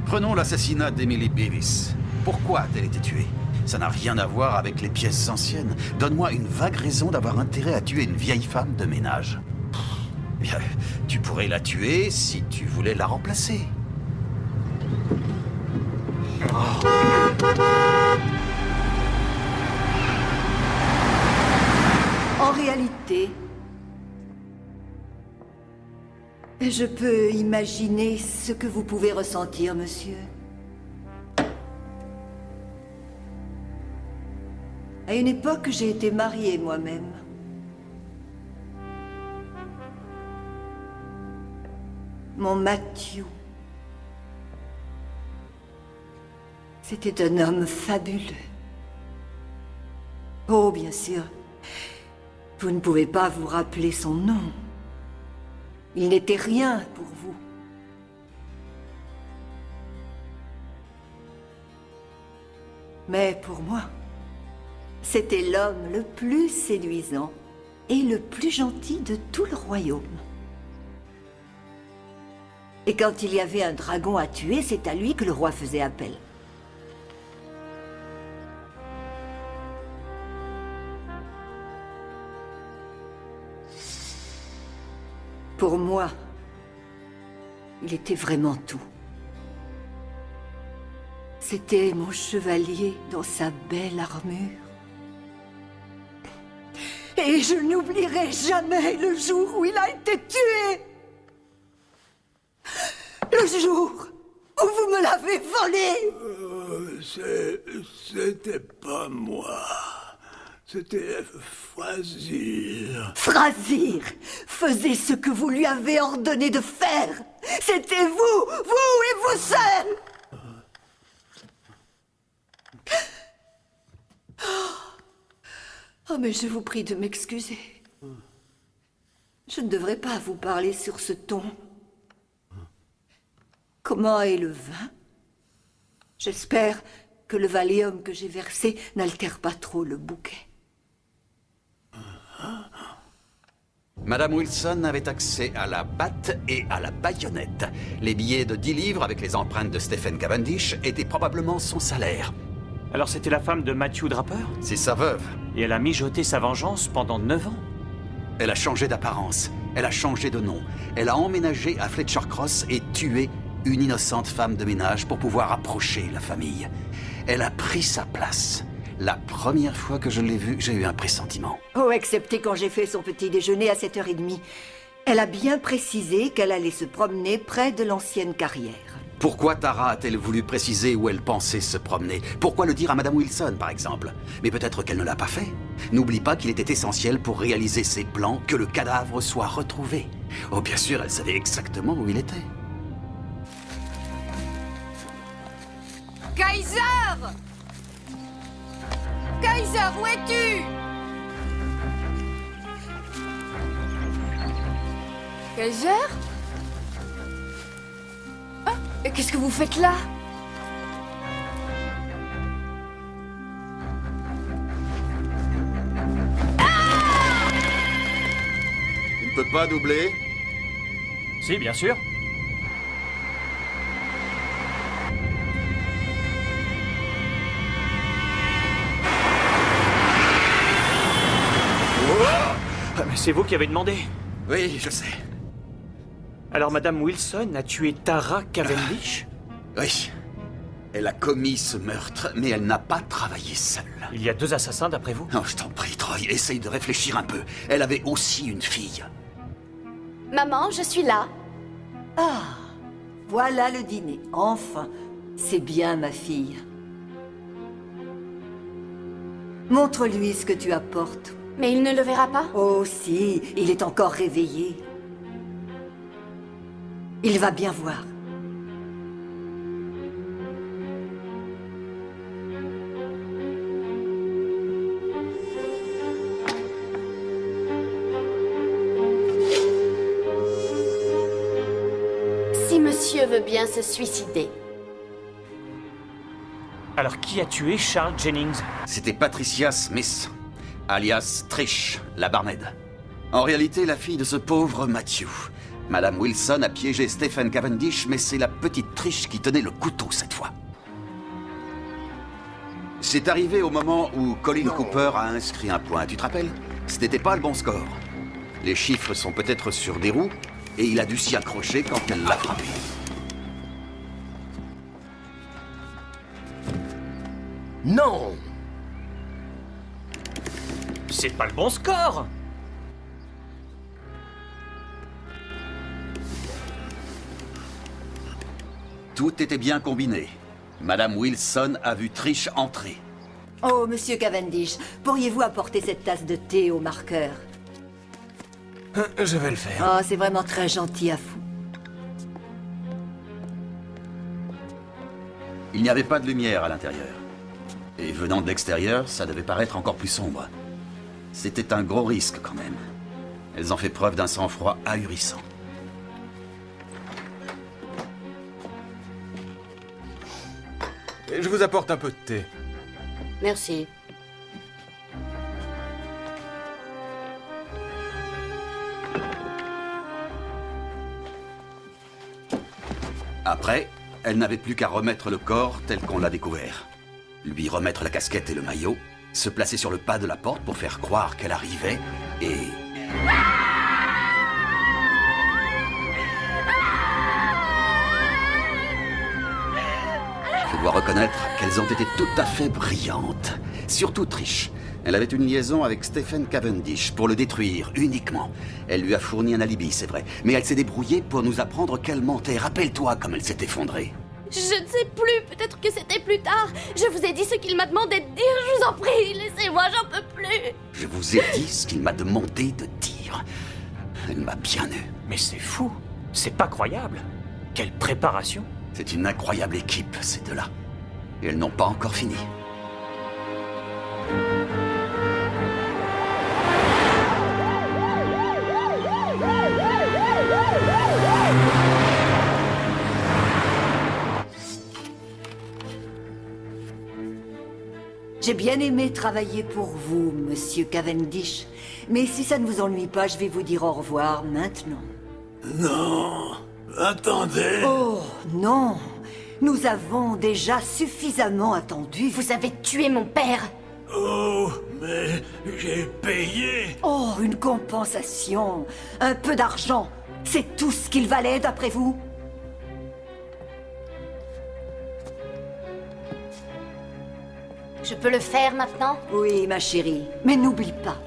Prenons l'assassinat d'Emily Beavis. Pourquoi a-t-elle été tuée? Ça n'a rien à voir avec les pièces anciennes. Donne-moi une vague raison d'avoir intérêt à tuer une vieille femme de ménage. Bien, tu pourrais la tuer si tu voulais la remplacer. En réalité, je peux imaginer ce que vous pouvez ressentir, monsieur. À une époque, j'ai été mariée moi-même. Mon Matthew. C'était un homme fabuleux. Oh, bien sûr. Vous ne pouvez pas vous rappeler son nom. Il n'était rien pour vous. Mais pour moi, c'était l'homme le plus séduisant et le plus gentil de tout le royaume. Et quand il y avait un dragon à tuer, c'est à lui que le roi faisait appel. Pour moi, il était vraiment tout. C'était mon chevalier dans sa belle armure. Et je n'oublierai jamais le jour où il a été tué. Le jour où vous me l'avez volé. C'était pas moi. C'était Frasir. Frasir faisait ce que vous lui avez ordonné de faire. C'était vous et vous seul. Oh, mais je vous prie de m'excuser. Je ne devrais pas vous parler sur ce ton. Comment est le vin? J'espère que le Valium que j'ai versé n'altère pas trop le bouquet. Madame Wilson avait accès à la batte et à la baïonnette. Les billets de 10 livres avec les empreintes de Stephen Cavendish étaient probablement son salaire. Alors c'était la femme de Matthew Draper? C'est sa veuve. Et elle a mijoté sa vengeance pendant 9 ans? Elle a changé d'apparence, elle a changé de nom, elle a emménagé à Fletcher Cross et tué une innocente femme de ménage pour pouvoir approcher la famille. Elle a pris sa place. La première fois que je l'ai vue, j'ai eu un pressentiment. Oh, excepté quand j'ai fait son petit déjeuner à 7h30. Elle a bien précisé qu'elle allait se promener près de l'ancienne carrière. Pourquoi Tara a-t-elle voulu préciser où elle pensait se promener? Pourquoi le dire à Madame Wilson, par exemple? Mais peut-être qu'elle ne l'a pas fait. N'oublie pas qu'il était essentiel pour réaliser ses plans que le cadavre soit retrouvé. Oh, bien sûr, elle savait exactement où il était. Kaiser! Kaiser, où es-tu? Kaiser? Ah, et qu'est-ce que vous faites là? Tu ne peux pas doubler? Si, bien sûr. Mais c'est vous qui avez demandé. Oui, je sais. Alors Madame Wilson a tué Tara Cavendish? Oui. Elle a commis ce meurtre, mais elle n'a pas travaillé seule. Il y a 2 assassins d'après vous? Non, je t'en prie, Troy, essaye de réfléchir un peu. Elle avait aussi une fille. Maman, je suis là. Ah, voilà le dîner. Enfin, c'est bien, ma fille. Montre-lui ce que tu apportes. Mais il ne le verra pas? Oh si, il est encore réveillé. Il va bien voir. Si monsieur veut bien se suicider. Alors qui a tué Charles Jennings? C'était Patricia Smith, alias Trish, la barmaid. En réalité, la fille de ce pauvre Matthew. Madame Wilson a piégé Stephen Cavendish, mais c'est la petite Trish qui tenait le couteau cette fois. C'est arrivé au moment où Colin Cooper a inscrit un point, tu te rappelles? Ce n'était pas le bon score. Les chiffres sont peut-être sur des roues, et il a dû s'y accrocher quand elle l'a frappé. Non! C'est pas le bon score! Tout était bien combiné. Madame Wilson a vu Trish entrer. Oh, monsieur Cavendish, pourriez-vous apporter cette tasse de thé au marqueur? Je vais le faire. Oh, c'est vraiment très gentil à vous. Il n'y avait pas de lumière à l'intérieur. Et venant de l'extérieur, ça devait paraître encore plus sombre. C'était un gros risque quand même. Elles ont fait preuve d'un sang-froid ahurissant. Je vous apporte un peu de thé. Merci. Après, elle n'avait plus qu'à remettre le corps tel qu'on l'a découvert. Lui remettre la casquette et le maillot, se placer sur le pas de la porte pour faire croire qu'elle arrivait, et... Je dois reconnaître qu'elles ont été tout à fait brillantes. Surtout Trish. Elle avait une liaison avec Stephen Cavendish pour le détruire, uniquement. Elle lui a fourni un alibi, c'est vrai. Mais elle s'est débrouillée pour nous apprendre qu'elle mentait. Rappelle-toi comme elle s'est effondrée. Je ne sais plus, peut-être que c'était plus tard. Je vous ai dit ce qu'il m'a demandé de dire, je vous en prie, laissez-moi, j'en peux plus. Je vous ai dit ce qu'il m'a demandé de dire. Elle m'a bien eu. Mais c'est fou, c'est pas croyable. Quelle préparation. C'est une incroyable équipe, ces deux-là. Et elles n'ont pas encore fini. J'ai bien aimé travailler pour vous, monsieur Cavendish. Mais si ça ne vous ennuie pas, je vais vous dire au revoir maintenant. Non, attendez. Oh, non. Nous avons déjà suffisamment attendu. Vous avez tué mon père. Oh, mais j'ai payé. Oh, une compensation. Un peu d'argent. C'est tout ce qu'il valait, d'après vous? Je peux le faire maintenant? Oui, ma chérie. Mais n'oublie pas,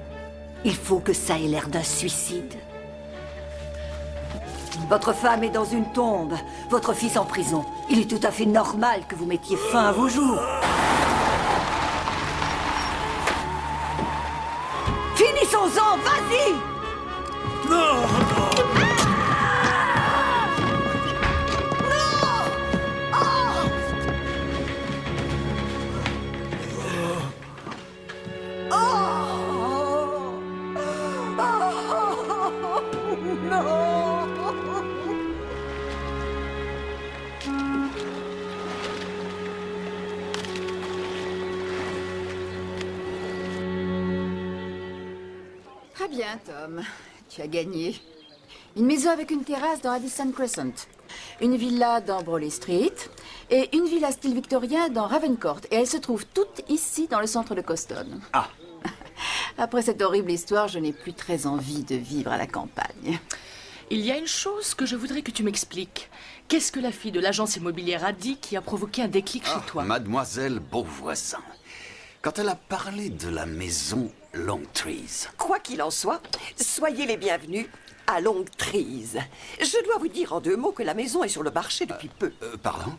il faut que ça ait l'air d'un suicide. Votre femme est dans une tombe, votre fils en prison. Il est tout à fait normal que vous mettiez fin à vos jours. Finissons-en, vas-y! Non! Très bien, Tom. Tu as gagné. Une maison avec une terrasse dans Addison Crescent. Une villa dans Brawley Street. Et une villa style victorien dans Ravencourt. Et elles se trouvent toutes ici, dans le centre de Coston. Ah. Après cette horrible histoire, je n'ai plus très envie de vivre à la campagne. Il y a une chose que je voudrais que tu m'expliques. Qu'est-ce que la fille de l'agence immobilière a dit qui a provoqué un déclic chez toi? Mademoiselle Beauvoisin. Quand elle a parlé de la maison Longtrees. Quoi qu'il en soit, soyez les bienvenus à Longtrees. Je dois vous dire en 2 mots que la maison est sur le marché depuis peu. Pardon?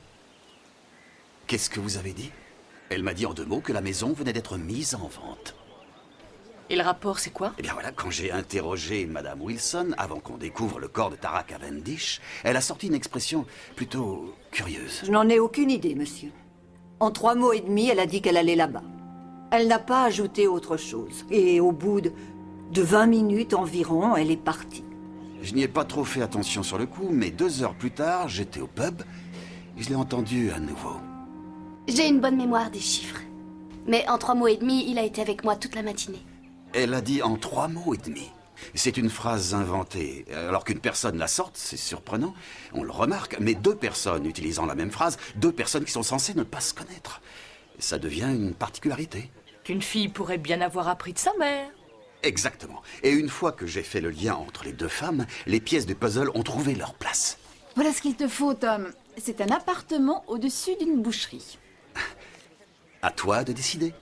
Qu'est-ce que vous avez dit? Elle m'a dit en 2 mots que la maison venait d'être mise en vente. Et le rapport, c'est quoi? Eh bien voilà, quand j'ai interrogé Madame Wilson, avant qu'on découvre le corps de Tara Cavendish, elle a sorti une expression plutôt curieuse. Je n'en ai aucune idée, monsieur. En 3 mots et demi, elle a dit qu'elle allait là-bas. Elle n'a pas ajouté autre chose. Et au bout de 20 minutes environ, elle est partie. Je n'y ai pas trop fait attention sur le coup, mais 2 heures plus tard, j'étais au pub et je l'ai entendu à nouveau. J'ai une bonne mémoire des chiffres. Mais en 3 mots et demi, il a été avec moi toute la matinée. Elle a dit en 3 mots et demi. C'est une phrase inventée. Alors qu'une personne la sorte, c'est surprenant. On le remarque, mais 2 personnes utilisant la même phrase, 2 personnes qui sont censées ne pas se connaître. Ça devient une particularité. Qu'une fille pourrait bien avoir appris de sa mère. Exactement. Et une fois que j'ai fait le lien entre les 2 femmes, les pièces du puzzle ont trouvé leur place. Voilà ce qu'il te faut, Tom. C'est un appartement au-dessus d'une boucherie. À toi de décider.